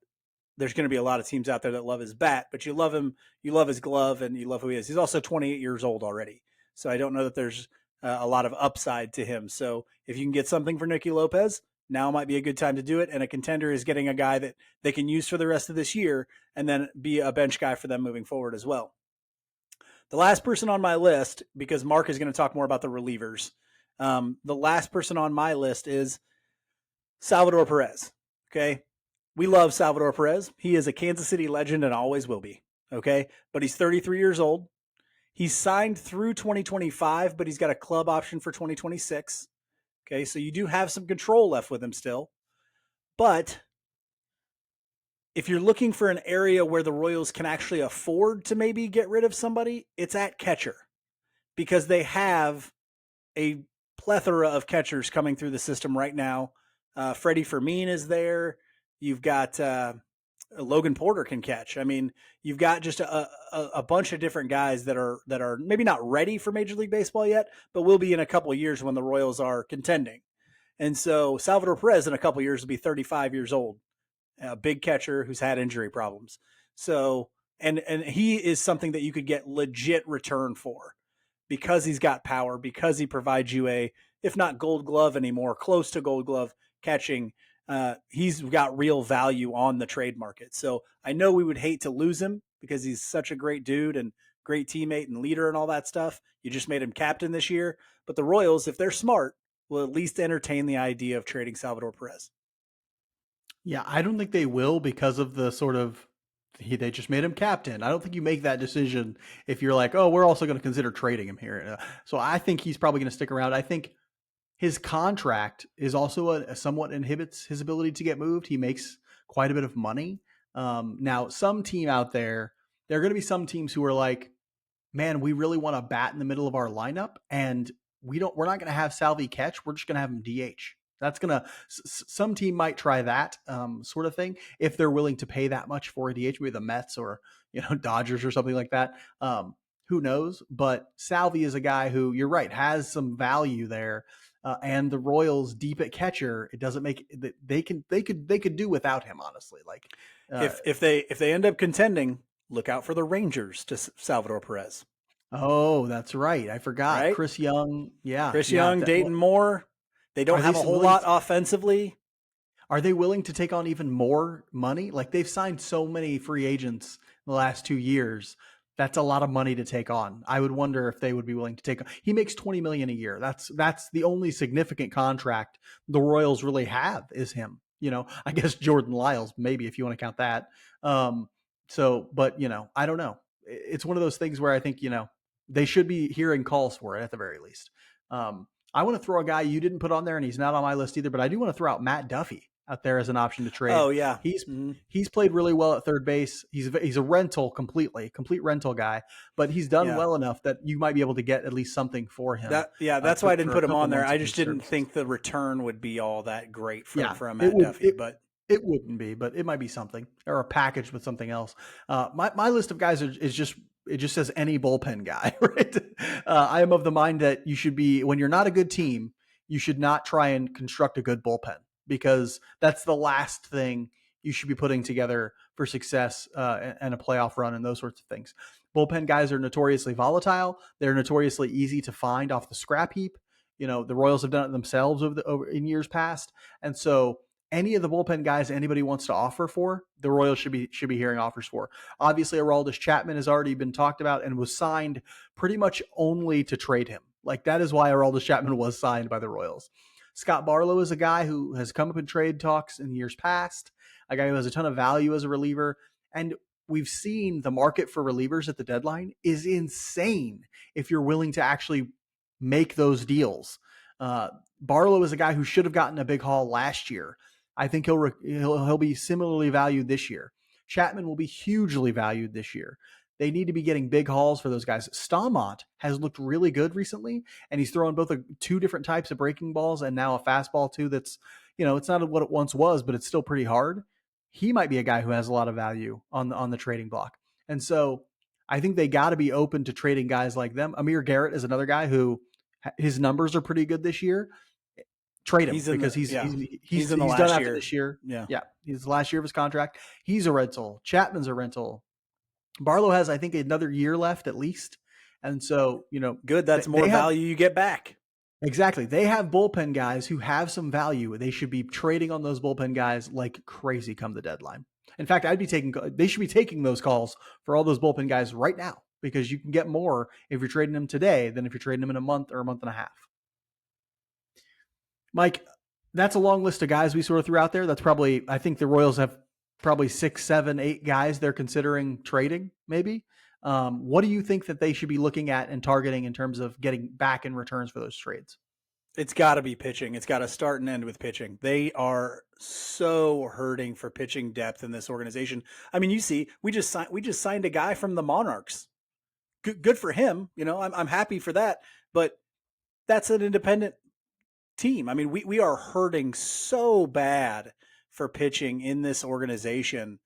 there's going to be a lot of teams out there that love his bat, but you love him, you love his glove, and you love who he is. He's also 28 years old already. So I don't know that there's a lot of upside to him. So if you can get something for Nicky Lopez, now might be a good time to do it. And a contender is getting a guy that they can use for the rest of this year and then be a bench guy for them moving forward as well. The last person on my list, because Mark is going to talk more about the relievers, the last person on my list is Salvador Perez. Okay. We love Salvador Perez. He is a Kansas City legend and always will be. Okay. But he's 33 years old. He's signed through 2025, but he's got a club option for 2026. Okay, so you do have some control left with him still. But if you're looking for an area where the Royals can actually afford to maybe get rid of somebody, it's at catcher because they have a plethora of catchers coming through the system right now. Freddie Fermin is there. You've got Logan Porter can catch. I mean, you've got just a bunch of different guys that are maybe not ready for Major League Baseball yet, but will be in a couple of years when the Royals are contending. And so Salvador Perez in a couple of years will be 35 years old, a big catcher who's had injury problems. So, and he is something that you could get legit return for because he's got power, because he provides you if not gold glove anymore, close to gold glove catching. He's got real value on the trade market. So I know we would hate to lose him because he's such a great dude and great teammate and leader and all that stuff. You just made him captain this year. But the Royals, if they're smart, will at least entertain the idea of trading Salvador Perez. Yeah, I don't think they will because of the sort of they just made him captain. I don't think you make that decision if you're like, oh, we're also going to consider trading him here. So I think he's probably going to stick around. I think his contract is also a somewhat inhibits his ability to get moved. He makes quite a bit of money. Now, some team out there are going to be some teams who are like, man, we really want a bat in the middle of our lineup, and we're not going to have Salvi catch. We're just going to have him DH. That's going to some team might try that sort of thing if they're willing to pay that much for a DH, maybe the Mets or Dodgers or something like that. Who knows? But Salvi is a guy who, you're right, has some value there. And the Royals deep at catcher, it doesn't make they could do without him, honestly. Like if they end up contending, look out for the Rangers to Salvador Perez. Oh, that's right. I forgot. Right? Chris Young. Yeah. Chris Young, Dayton Moore. They don't have a whole lot offensively. Are they willing to take on even more money? Like they've signed so many free agents in the last 2 years. That's a lot of money to take on. I would wonder if they would be willing to take on. He makes $20 million a year. That's the only significant contract the Royals really have is him. I guess Jordan Lyles, maybe if you want to count that. But I don't know. It's one of those things where I think, they should be hearing calls for it at the very least. I want to throw a guy you didn't put on there, and he's not on my list either, but I do want to throw out Matt Duffy out there as an option to trade. Oh yeah. He's played really well at third base. He's a complete rental guy, but he's done well enough that you might be able to get at least something for him. That's why I didn't put him on there. I just didn't think the return would be all that great from Matt Duffy. It wouldn't be, but it might be something or a package with something else. My list of guys is just it just says any bullpen guy, right? I am of the mind that you should be when you're not a good team, you should not try and construct a good bullpen because that's the last thing you should be putting together for success and a playoff run and those sorts of things. Bullpen guys are notoriously volatile. They're notoriously easy to find off the scrap heap. You know, the Royals have done it themselves over in years past, and so any of the bullpen guys anybody wants to offer for, the Royals should be hearing offers for. Obviously, Aroldis Chapman has already been talked about and was signed pretty much only to trade him. Like that is why Aroldis Chapman was signed by the Royals. Scott Barlow is a guy who has come up in trade talks in years past, a guy who has a ton of value as a reliever. And we've seen the market for relievers at the deadline is insane if you're willing to actually make those deals. Barlow is a guy who should have gotten a big haul last year. I think he'll be similarly valued this year. Chapman will be hugely valued this year. They need to be getting big hauls for those guys. Staumont has looked really good recently, and he's throwing both two different types of breaking balls and now a fastball too. That's it's not what it once was, but it's still pretty hard. He might be a guy who has a lot of value on the trading block, and so I think they got to be open to trading guys like them. Amir Garrett is another guy who his numbers are pretty good this year. Trade him because he's in the done last after year. this year. Yeah. Yeah, he's the last year of his contract. He's a rental. Chapman's a rental. Barlow has, I think, another year left at least, and so good. That's more value you get back. Exactly. They have bullpen guys who have some value. They should be trading on those bullpen guys like crazy come the deadline. In fact, they should be taking those calls for all those bullpen guys right now because you can get more if you're trading them today than if you're trading them in a month or a month and a half. Mike, that's a long list of guys we sort of threw out there. That's probably, I think the Royals have probably 6, 7, 8 guys they're considering trading, maybe. What do you think that they should be looking at and targeting in terms of getting back in returns for those trades? It's got to be pitching. It's got to start and end with pitching. They are so hurting for pitching depth in this organization. I mean, you see, we just signed a guy from the Monarchs. Good for him. I'm happy for that. But that's an independent team. I mean, we are hurting so bad for pitching in this organization.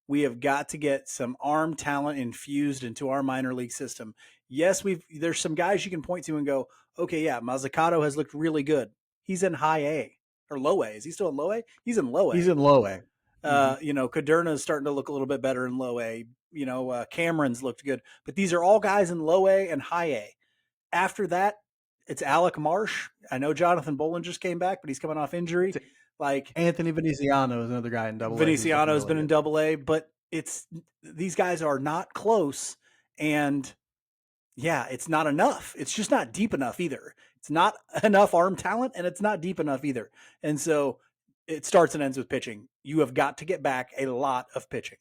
We have got to get some arm talent infused into our minor league system. Yes, there's some guys you can point to and go, okay, yeah, Mazzucato has looked really good. He's in high A or low A. Is he still in low A? He's in low A. He's in low A. Caderna is starting to look a little bit better in low A. Cameron's looked good, but these are all guys in low A and high A. After that, it's Alec Marsh. I know Jonathan Bolin just came back, but he's coming off injury. Like Anthony Veniciano is another guy in Double A. Veniciano has been in Double A, but these guys are not close, and yeah, it's not enough. It's just not deep enough either. It's not enough arm talent, and it's not deep enough either. And so it starts and ends with pitching. You have got to get back a lot of pitching.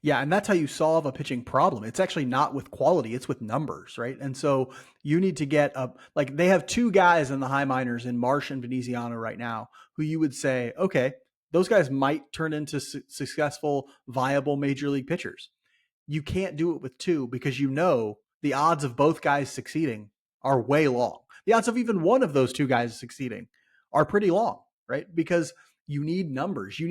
Yeah, and that's how you solve a pitching problem. It's actually not with quality, it's with numbers, right? And so you need to get up, like they have 2 guys in the high minors in Marsh and Veniciano right now, who you would say, okay, those guys might turn into successful, viable major league pitchers. You can't do it with 2 because the odds of both guys succeeding are way long. The odds of even one of those 2 guys succeeding are pretty long, right? Because you need numbers. You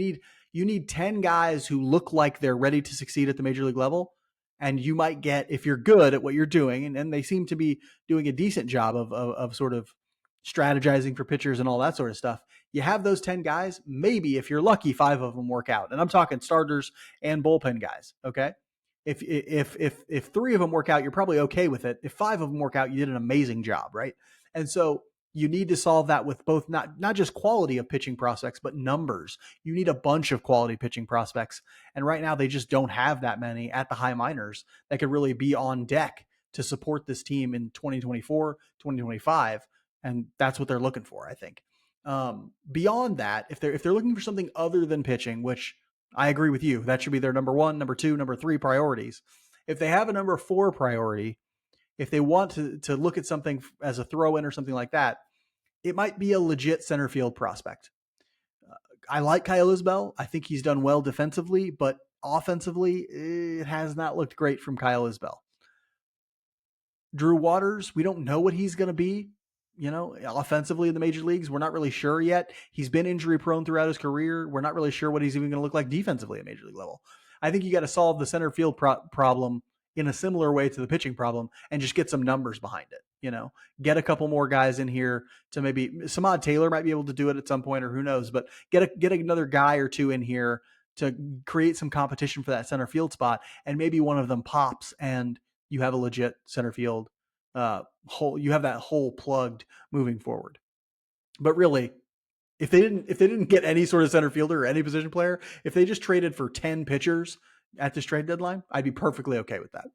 need 10 guys who look like they're ready to succeed at the major league level. And you might get, if you're good at what you're doing, and they seem to be doing a decent job of sort of strategizing for pitchers and all that sort of stuff. You have those 10 guys, maybe if you're lucky, 5 of them work out. And I'm talking starters and bullpen guys. Okay. If 3 of them work out, you're probably okay with it. If 5 of them work out, you did an amazing job. Right. And so you need to solve that with both not just quality of pitching prospects, but numbers. You need a bunch of quality pitching prospects. And right now they just don't have that many at the high minors that could really be on deck to support this team in 2024, 2025. And that's what they're looking for, I think. Beyond that, if they're looking for something other than pitching, which I agree with you, that should be their number 1, number 2, number 3 priorities. If they have a number 4 priority, if they want to look at something as a throw-in or something like that, it might be a legit center field prospect. I like Kyle Isbell. I think he's done well defensively, but offensively, it has not looked great from Kyle Isbell. Drew Waters, we don't know what he's going to be. offensively in the major leagues. We're not really sure yet. He's been injury prone throughout his career. We're not really sure what he's even going to look like defensively at major league level. I think you got to solve the center field problem in a similar way to the pitching problem and just get some numbers behind it. Get a couple more guys in here to maybe Samad Taylor might be able to do it at some point, or who knows, but get another guy or two in here to create some competition for that center field spot. And maybe one of them pops and you have a legit center field hole. You have that hole plugged moving forward. But really, if they didn't get any sort of center fielder or any position player, if they just traded for 10 pitchers at this trade deadline, I'd be perfectly okay with that.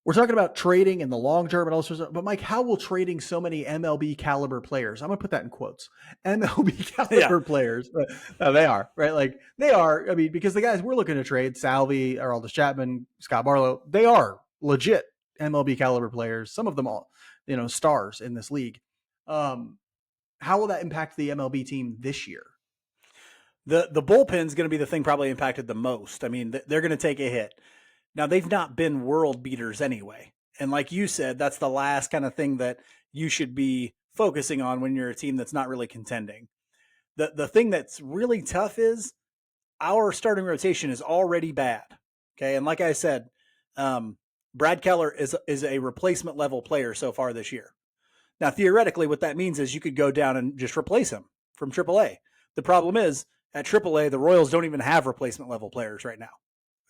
We're talking about trading in the long term and also, but Mike, how will trading so many MLB caliber players? I'm gonna put that in quotes. MLB caliber players, they are right. Like they are. I mean, because the guys we're looking to trade, Salvi, Aroldis Chapman, Scott Barlow, they are legit MLB caliber players. Some of them all, stars in this league. How will that impact the MLB team this year? The bullpen's going to be the thing probably impacted the most. I mean, they're going to take a hit. Now, they've not been world beaters anyway. And like you said, that's the last kind of thing that you should be focusing on when you're a team that's not really contending. The thing that's really tough is our starting rotation is already bad. Okay. And like I said, Brad Keller is a replacement level player so far this year. Now, theoretically, what that means is you could go down and just replace him from AAA. The problem is at AAA, the Royals don't even have replacement level players right now,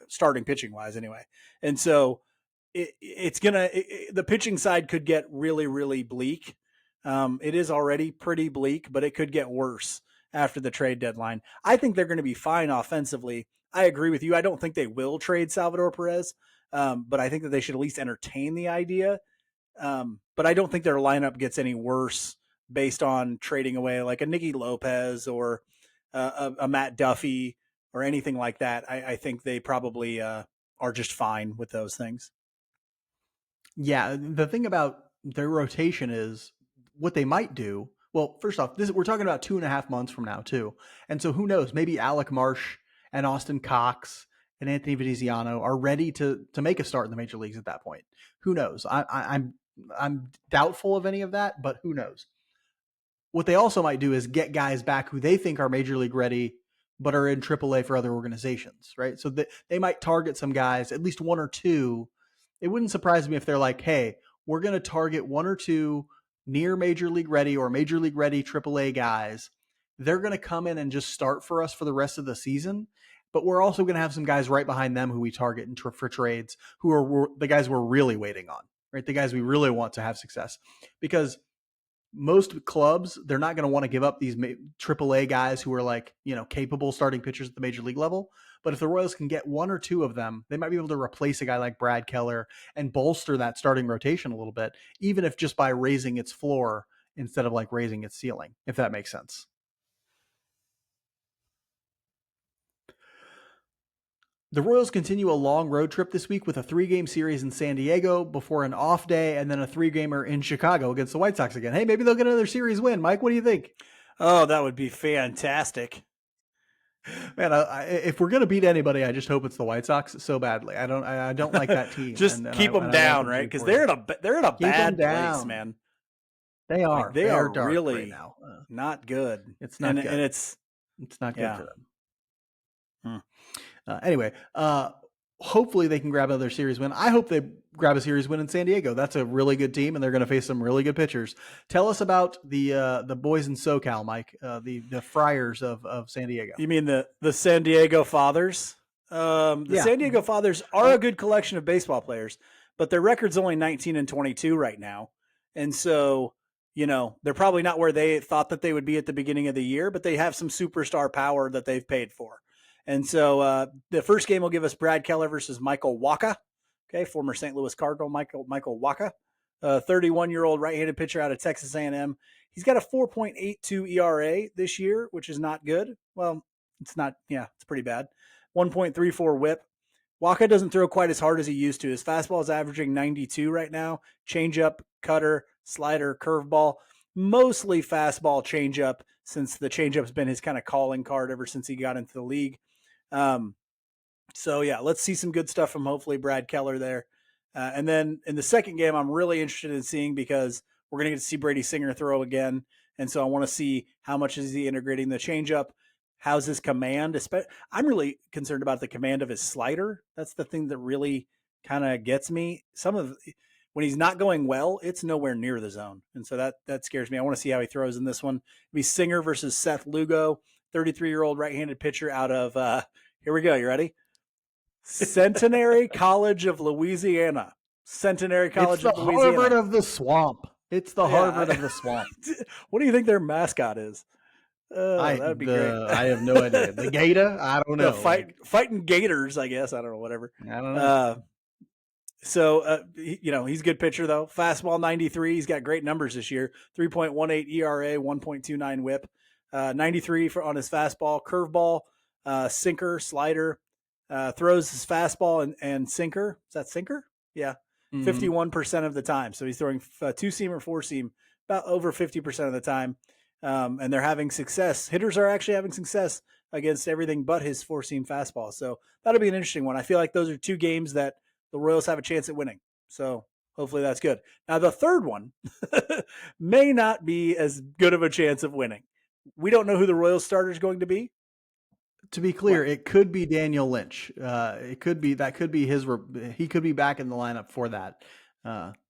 starting pitching wise anyway. And so the pitching side could get really, really bleak. It is already pretty bleak, but it could get worse after the trade deadline. I think they're going to be fine offensively. I agree with you. I don't think they will trade Salvador Perez, but I think that they should at least entertain the idea. But I don't think their lineup gets any worse based on trading away like a Nicky Lopez or a Matt Duffy or anything like that. I think they probably are just fine with those things. Yeah, the thing about their rotation is what they might do. Well, first off, we're talking about 2.5 months from now too, and so who knows? Maybe Alec Marsh and Austin Cox and Anthony Veneziano are ready to make a start in the major leagues at that point. Who knows? I'm doubtful of any of that, but who knows? What they also might do is get guys back who they think are major league ready, but are in AAA for other organizations, right? So they might target some guys, at least one or two. It wouldn't surprise me if they're like, hey, we're going to target one or two near major league ready or major league ready AAA guys. They're going to come in and just start for us for the rest of the season. But we're also going to have some guys right behind them who we target for trades, who are the guys we're really waiting on, right? The guys we really want to have success. Because most clubs, they're not going to want to give up these AAA guys who are like, capable starting pitchers at the major league level. But if the Royals can get one or two of them, they might be able to replace a guy like Brad Keller and bolster that starting rotation a little bit, even if just by raising its floor instead of like raising its ceiling, if that makes sense. The Royals continue a long road trip this week with a 3-game series in San Diego before an off day and then a 3-gamer in Chicago against the White Sox again. Hey, maybe they'll get another series win. Mike, what do you think? Oh, that would be fantastic. Man, if we're gonna beat anybody, I just hope it's the White Sox so badly. I don't like that team. Just keep them down, right? Because they're in a bad place, man. They are. Like, they are dark really right now. Not good. It's not good. And it's not good for them. Anyway, hopefully they can grab another series win. I hope they grab a series win in San Diego. That's a really good team, and they're going to face some really good pitchers. Tell us about the boys in SoCal, Mike. The Friars of San Diego. You mean the San Diego Fathers? San Diego Fathers are a good collection of baseball players, but their record's only 19-22 right now, and so they're probably not where they thought that they would be at the beginning of the year. But they have some superstar power that they've paid for. And so the first game will give us Brad Keller versus Michael Wacha, former St. Louis Cardinal Michael Wacha, 31-year-old right-handed pitcher out of Texas A&M. He's got a 4.82 ERA this year, which is not good. Well, it's not. Yeah, it's pretty bad. 1.34 WHIP. Wacha doesn't throw quite as hard as he used to. His fastball is averaging 92 right now. Changeup, cutter, slider, curveball. Mostly fastball, changeup, since the changeup's been his kind of calling card ever since he got into the league. So yeah, let's see some good stuff from hopefully Brad Keller there. And then in the second game, I'm really interested in seeing because we're going to get to see Brady Singer throw again. And so I want to see how much is he integrating the changeup. How's his command? I'm really concerned about the command of his slider. That's the thing that really kind of gets me. When he's not going well, it's nowhere near the zone. And so that scares me. I want to see how he throws in this one. It'll be Singer versus Seth Lugo, 33-year-old right-handed pitcher out of, here we go. You ready? Centenary College of Louisiana. Centenary College It's the of Louisiana. Harvard of the swamp. It's the Harvard of the swamp. What do you think their mascot is? That'd be great. I have no idea. The Gator? I don't know. Fighting Gators, I guess. I don't know. Whatever. I don't know. He's a good pitcher though. Fastball 93. He's got great numbers this year. 3.18 ERA, 1.29 WHIP. 93 on his fastball, curveball, sinker, slider. Throws his fastball and sinker. Is that sinker? Yeah. 51% of the time. So he's throwing two seam or four seam about over 50% of the time. And they're having success. Hitters are actually having success against everything but his four seam fastball. So that'll be an interesting one. I feel like those are two games that the Royals have a chance at winning. So hopefully that's good. Now the third one may not be as good of a chance of winning. We don't know who the Royals starter is going to be. To be clear, it could be Daniel Lynch. He could be back in the lineup for that.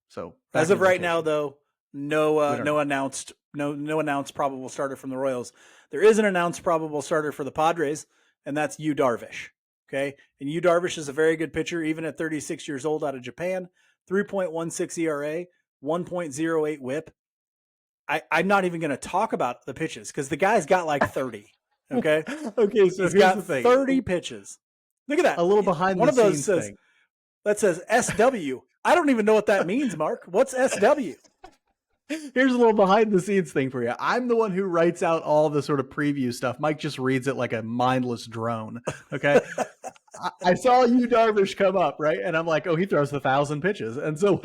So as of right now, though, no announced probable starter from the Royals. There is an announced probable starter for the Padres, and that's Yu Darvish. Okay, and Yu Darvish is a very good pitcher, even at 36 years old, out of Japan. 3.16 ERA, 1.08 WHIP. I'm not even going to talk about the pitches because the guy's got like 30. Okay. Okay. So he's got 30 pitches. Look at that. A little behind one the of those says, thing. That says SW. I don't even know what that means, Mark. What's SW? Here's a little behind the scenes thing for you. I'm the one who writes out all the sort of preview stuff. Mike just reads it like a mindless drone. Okay. I saw Yu Darvish come up, right? And I'm like, oh, he throws 1,000 pitches. And so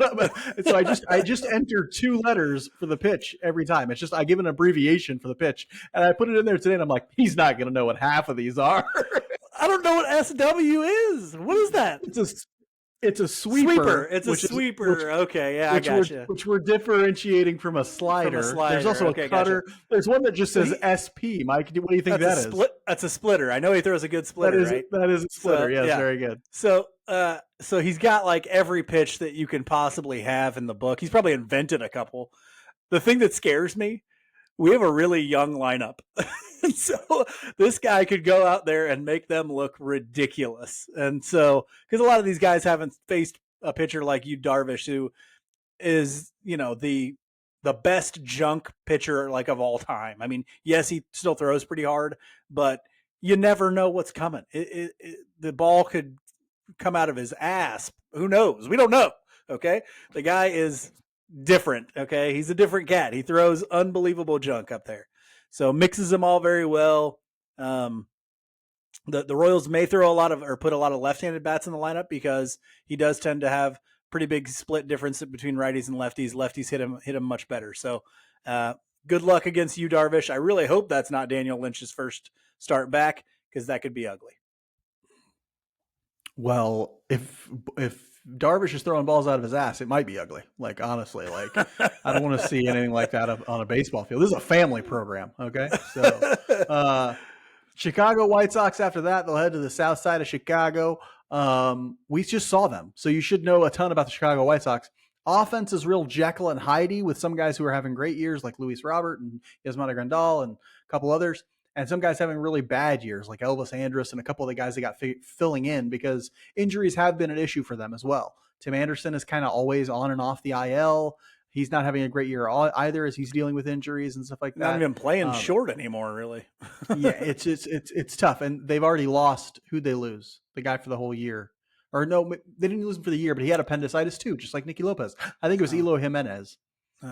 I just enter 2 letters for the pitch every time. It's just I give an abbreviation for the pitch. And I put it in there today and I'm like, he's not gonna know what half of these are. I don't know what SW is. What is that? It's a sweeper. It's a sweeper. Okay, yeah, I gotcha. Which we're differentiating from a slider. There's also a cutter. Gotcha. There's one that just says SP. Mike, what do you think that is? That's a splitter. I know he throws a good splitter, right? That is a splitter. Yes, yeah. Very good. So he's got like every pitch that you can possibly have in the book. He's probably invented a couple. The thing that scares me, we have a really young lineup. And so this guy could go out there and make them look ridiculous. And so, because a lot of these guys haven't faced a pitcher like Yu Darvish, who is, the best junk pitcher like of all time. I mean, yes, he still throws pretty hard, but you never know what's coming. The ball could come out of his ass. Who knows? We don't know. Okay. The guy is different. Okay. He's a different cat. He throws unbelievable junk up there. So mixes them all very well. The Royals may put a lot of left-handed bats in the lineup because he does tend to have pretty big split difference between righties and lefties. Lefties hit him much better. So good luck against Yu Darvish. I really hope that's not Daniel Lynch's first start back because that could be ugly. Well, if Darvish is throwing balls out of his ass, it might be ugly. Like, honestly, I don't want to see anything like that on a baseball field. This is a family program. Okay. So, Chicago White Sox, after that, they'll head to the south side of Chicago. We just saw them. So you should know a ton about the Chicago White Sox. Offense is real Jekyll and Hyde with some guys who are having great years like Luis Robert and Yasmani Grandal and a couple others. And some guys having really bad years like Elvis Andrus and a couple of the guys that got filling in because injuries have been an issue for them as well. Tim Anderson is kind of always on and off the IL. He's not having a great year either as he's dealing with injuries and stuff like that. Not even playing short anymore, really. Yeah, it's tough. And they've already lost. Who'd they lose? The guy for the whole year. Or no, they didn't lose him for the year, but he had appendicitis too, just like Nicky Lopez. I think it was Eloy Jimenez.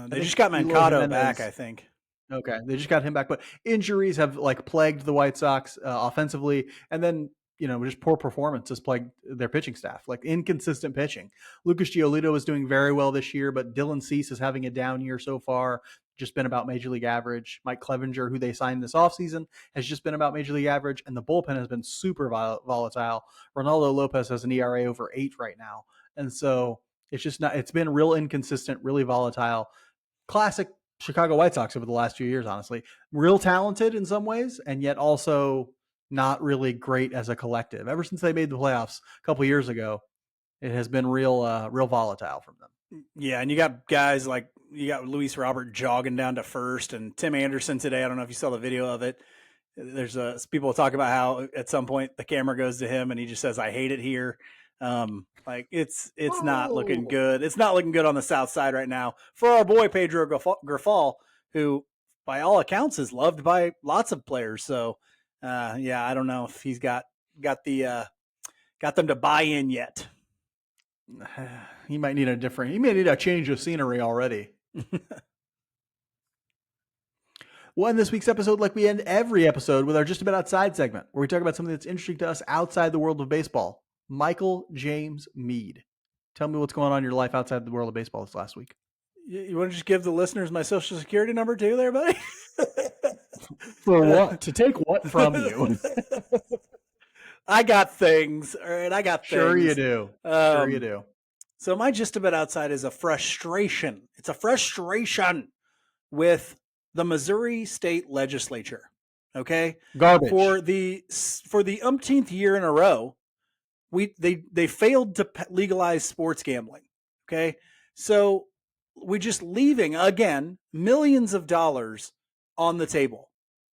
They just got Mankato back, I think. Okay, they just got him back, but injuries have plagued the White Sox offensively, and then just poor performance has plagued their pitching staff, like inconsistent pitching. Lucas Giolito is doing very well this year, but Dylan Cease is having a down year so far, just been about major league average. Mike Clevenger, who they signed this offseason, has just been about major league average, and the bullpen has been super volatile. Ronaldo Lopez has an ERA over 8 right now, and so It's just not. It's been real inconsistent, really volatile. Classic Chicago White Sox over the last few years, honestly. Real talented in some ways, and yet also not really great as a collective. Ever since they made the playoffs a couple years ago, it has been real volatile from them. Yeah, and you got guys like you got Luis Robert jogging down to first, and Tim Anderson today. I don't know if you saw the video of it. There's people talk about how at some point the camera goes to him and he just says, "I hate it here." Like it's not looking good. It's not looking good on the South Side right now for our boy Pedro Grafal, who by all accounts is loved by lots of players. So yeah, I don't know if he's got them to buy in yet. He might need a change of scenery already. We'll end this week's episode like we end every episode with our Just About Outside segment, where we talk about something that's interesting to us outside the world of baseball. Michael James Mead. Tell me what's going on in your life outside the world of baseball this last week. You want to just give the listeners my social security number too there, buddy? For what? To take what from you? I got things. All right, I got things. Sure you do. Sure you do. So my Just About Outside is a frustration. It's a frustration with the Missouri State Legislature. Okay, garbage for the umpteenth year in a row. They failed to legalize sports gambling. Okay, so we're just leaving again millions of dollars on the table.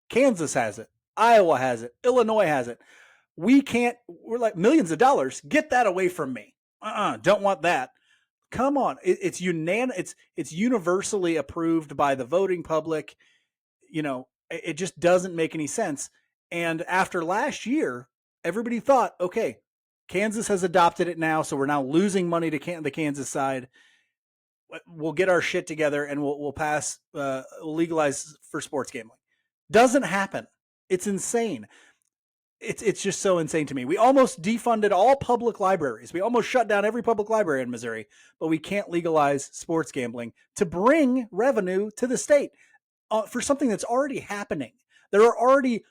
Kansas has it, Iowa has it, Illinois has it. We're like millions of dollars. Get that away from me. Don't want that. Come on. It's universally approved by the voting public. You know, it just doesn't make any sense. And after last year, everybody thought, okay, Kansas has adopted it now, so we're now losing money to the Kansas side. We'll get our shit together and we'll pass, legalize for sports gambling. Doesn't happen. It's insane. It's just so insane to me. We almost defunded all public libraries. We almost shut down every public library in Missouri, but we can't legalize sports gambling to bring revenue to the state for something that's already happening. There's already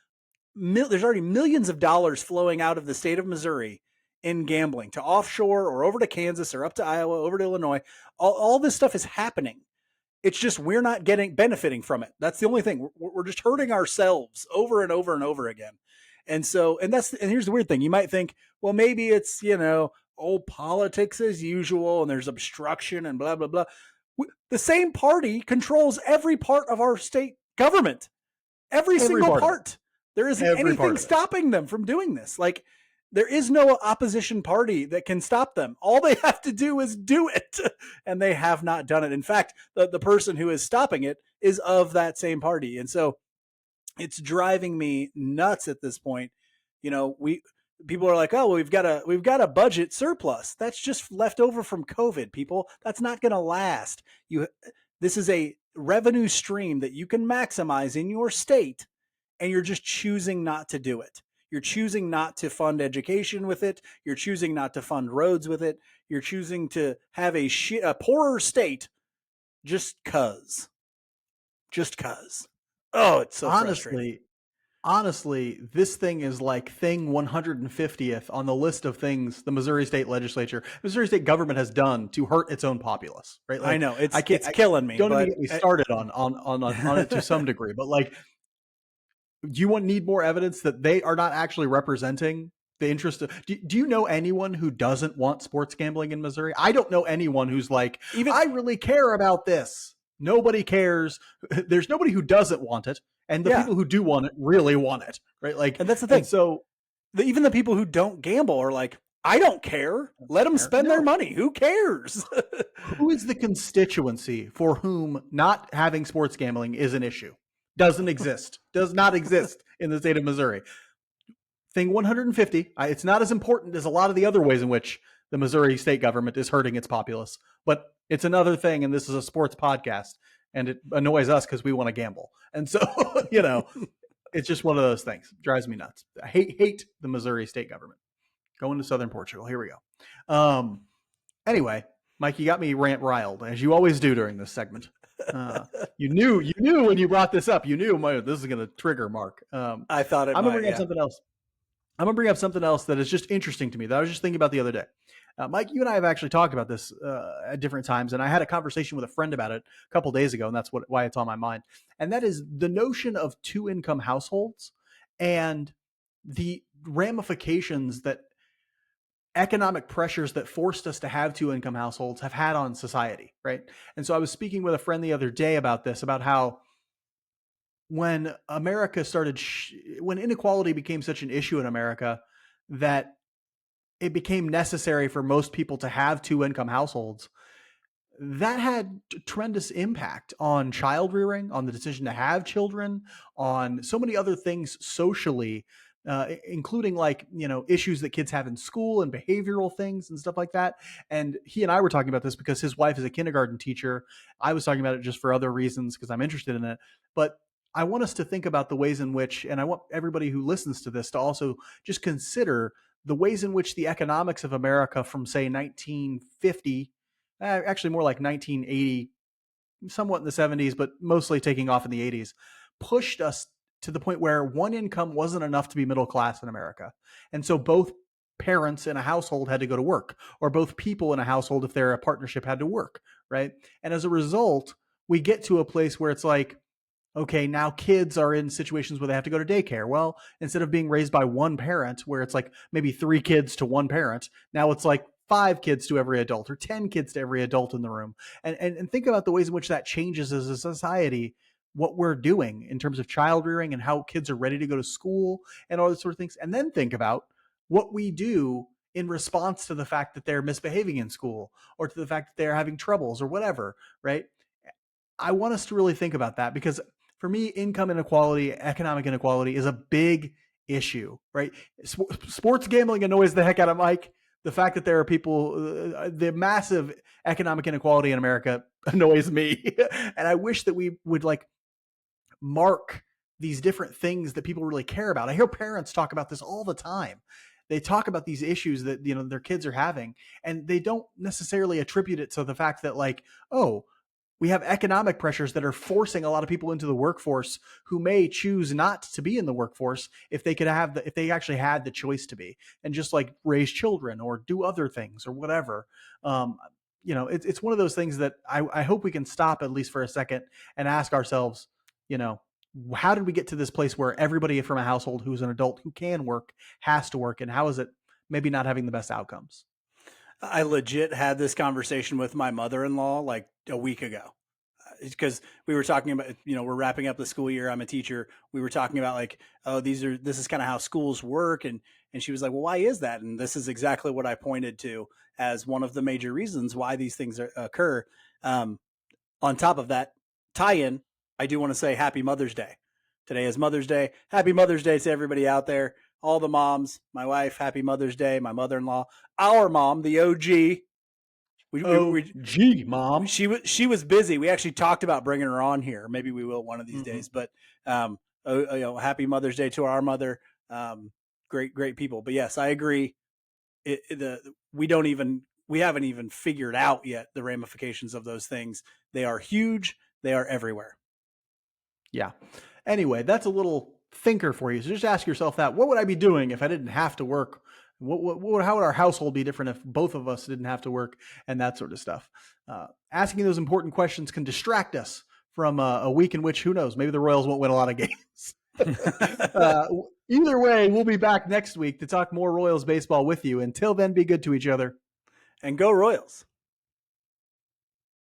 millions of dollars flowing out of the state of Missouri in gambling to offshore or over to Kansas or up to Iowa, over to Illinois. All this stuff is happening. It's just we're not benefiting from it. That's the only thing. We're just hurting ourselves over and over and over again. And here's the weird thing. You might think, well, maybe it's, old politics as usual and there's obstruction and blah, blah, blah. The same party controls every part of our state government. Every single part. There isn't anything stopping them from doing this. Like, there is no opposition party that can stop them. All they have to do is do it. And they have not done it. In fact, the person who is stopping it is of that same party. And so it's driving me nuts at this point. People are like, oh, well, we've got a budget surplus. That's just left over from COVID, people. That's not going to last. This is a revenue stream that you can maximize in your state, and you're just choosing not to do it. You're choosing not to fund education with it. You're choosing not to fund roads with it. You're choosing to have a poorer state just cause. Just cause. Oh, it's so frustrating. Honestly, this thing is like thing 150th on the list of things the Missouri State Legislature, Missouri State government has done to hurt its own populace. Right? Like, I know it's killing me. Don't even get me started on it to some degree, but like, do you need more evidence that they are not actually representing the interest of? Do you know anyone who doesn't want sports gambling in Missouri? I don't know anyone who's like, I really care about this. Nobody cares. There's nobody who doesn't want it. And the people who do want it really want it, right? Like, and that's the thing. And so even the people who don't gamble are like, I don't care. Let them spend their money. Who cares? Who is the constituency for whom not having sports gambling is an issue? Doesn't exist. Does not exist in the state of Missouri. Thing 150. It's not as important as a lot of the other ways in which the Missouri state government is hurting its populace, but it's another thing. And this is a sports podcast. And it annoys us because we want to gamble. And so, it's just one of those things. It drives me nuts. I hate the Missouri state government. Going to southern Portugal. Here we go. Anyway, Mike, you got me riled, as you always do during this segment. You knew when you brought this up. You knew this is going to trigger Mark. I thought I'm going to bring up something else. I'm going to bring up something else that is just interesting to me that I was just thinking about the other day. Mike, you and I have actually talked about this at different times, and I had a conversation with a friend about it a couple days ago, and that's why it's on my mind. And that is the notion of two income households and the ramifications that economic pressures that forced us to have two income households have had on society, right? And so I was speaking with a friend the other day about this, about how when America started, when inequality became such an issue in America that it became necessary for most people to have two income households, that had tremendous impact on child rearing, on the decision to have children, on so many other things socially, including like, issues that kids have in school and behavioral things and stuff like that. And he and I were talking about this because his wife is a kindergarten teacher. I was talking about it just for other reasons because I'm interested in it. But I want us to think about the ways in which, and I want everybody who listens to this to also just consider the ways in which the economics of America from, say, 1950, actually more like 1980, somewhat in the 70s, but mostly taking off in the 80s, pushed us to the point where one income wasn't enough to be middle class in America. And so both parents in a household had to go to work, or both people in a household, if they're a partnership, had to work, right? And as a result, we get to a place where it's like, okay, now kids are in situations where they have to go to daycare. Well, instead of being raised by one parent, where it's like maybe 3 kids to one parent, now it's like 5 kids to every adult or 10 kids to every adult in the room. And think about the ways in which that changes as a society what we're doing in terms of child rearing and how kids are ready to go to school and all those sort of things. And then think about what we do in response to the fact that they're misbehaving in school or to the fact that they're having troubles or whatever, right? I want us to really think about that because for me, income inequality, economic inequality is a big issue, right? Sports gambling annoys the heck out of Mike. The fact that there are people, the massive economic inequality in America annoys me. And I wish that we would like mark these different things that people really care about. I hear parents talk about this all the time. They talk about these issues that, their kids are having, and they don't necessarily attribute it to the fact that like, oh, we have economic pressures that are forcing a lot of people into the workforce who may choose not to be in the workforce if they could have if they actually had the choice to be and just like raise children or do other things or whatever. It's one of those things that I hope we can stop at least for a second and ask ourselves, you know, how did we get to this place where everybody from a household who's an adult who can work has to work, and how is it maybe not having the best outcomes? I legit had this conversation with my mother-in-law like a week ago because we were talking about, we're wrapping up the school year. I'm a teacher. We were talking about like, oh, this is kind of how schools work. And she was like, well, why is that? And this is exactly what I pointed to as one of the major reasons why these things occur. On top of that tie-in, I do want to say happy Mother's Day. Today is Mother's Day. Happy Mother's Day to everybody out there. All the moms, my wife, happy Mother's Day. My mother-in-law, our mom, the OG. Mom. She was busy. We actually talked about bringing her on here. Maybe we will one of these days. But happy Mother's Day to our mother. Great people. But yes, I agree. We haven't even figured out yet the ramifications of those things. They are huge. They are everywhere. Yeah. Anyway, that's a little thinker for you. So just ask yourself that: what would I be doing if I didn't have to work? How would our household be different if both of us didn't have to work, and that sort of stuff? Asking those important questions can distract us from a week in which, who knows, maybe the Royals won't win a lot of games. Either way, we'll be back next week to talk more Royals baseball with you. Until then, be good to each other. And go Royals.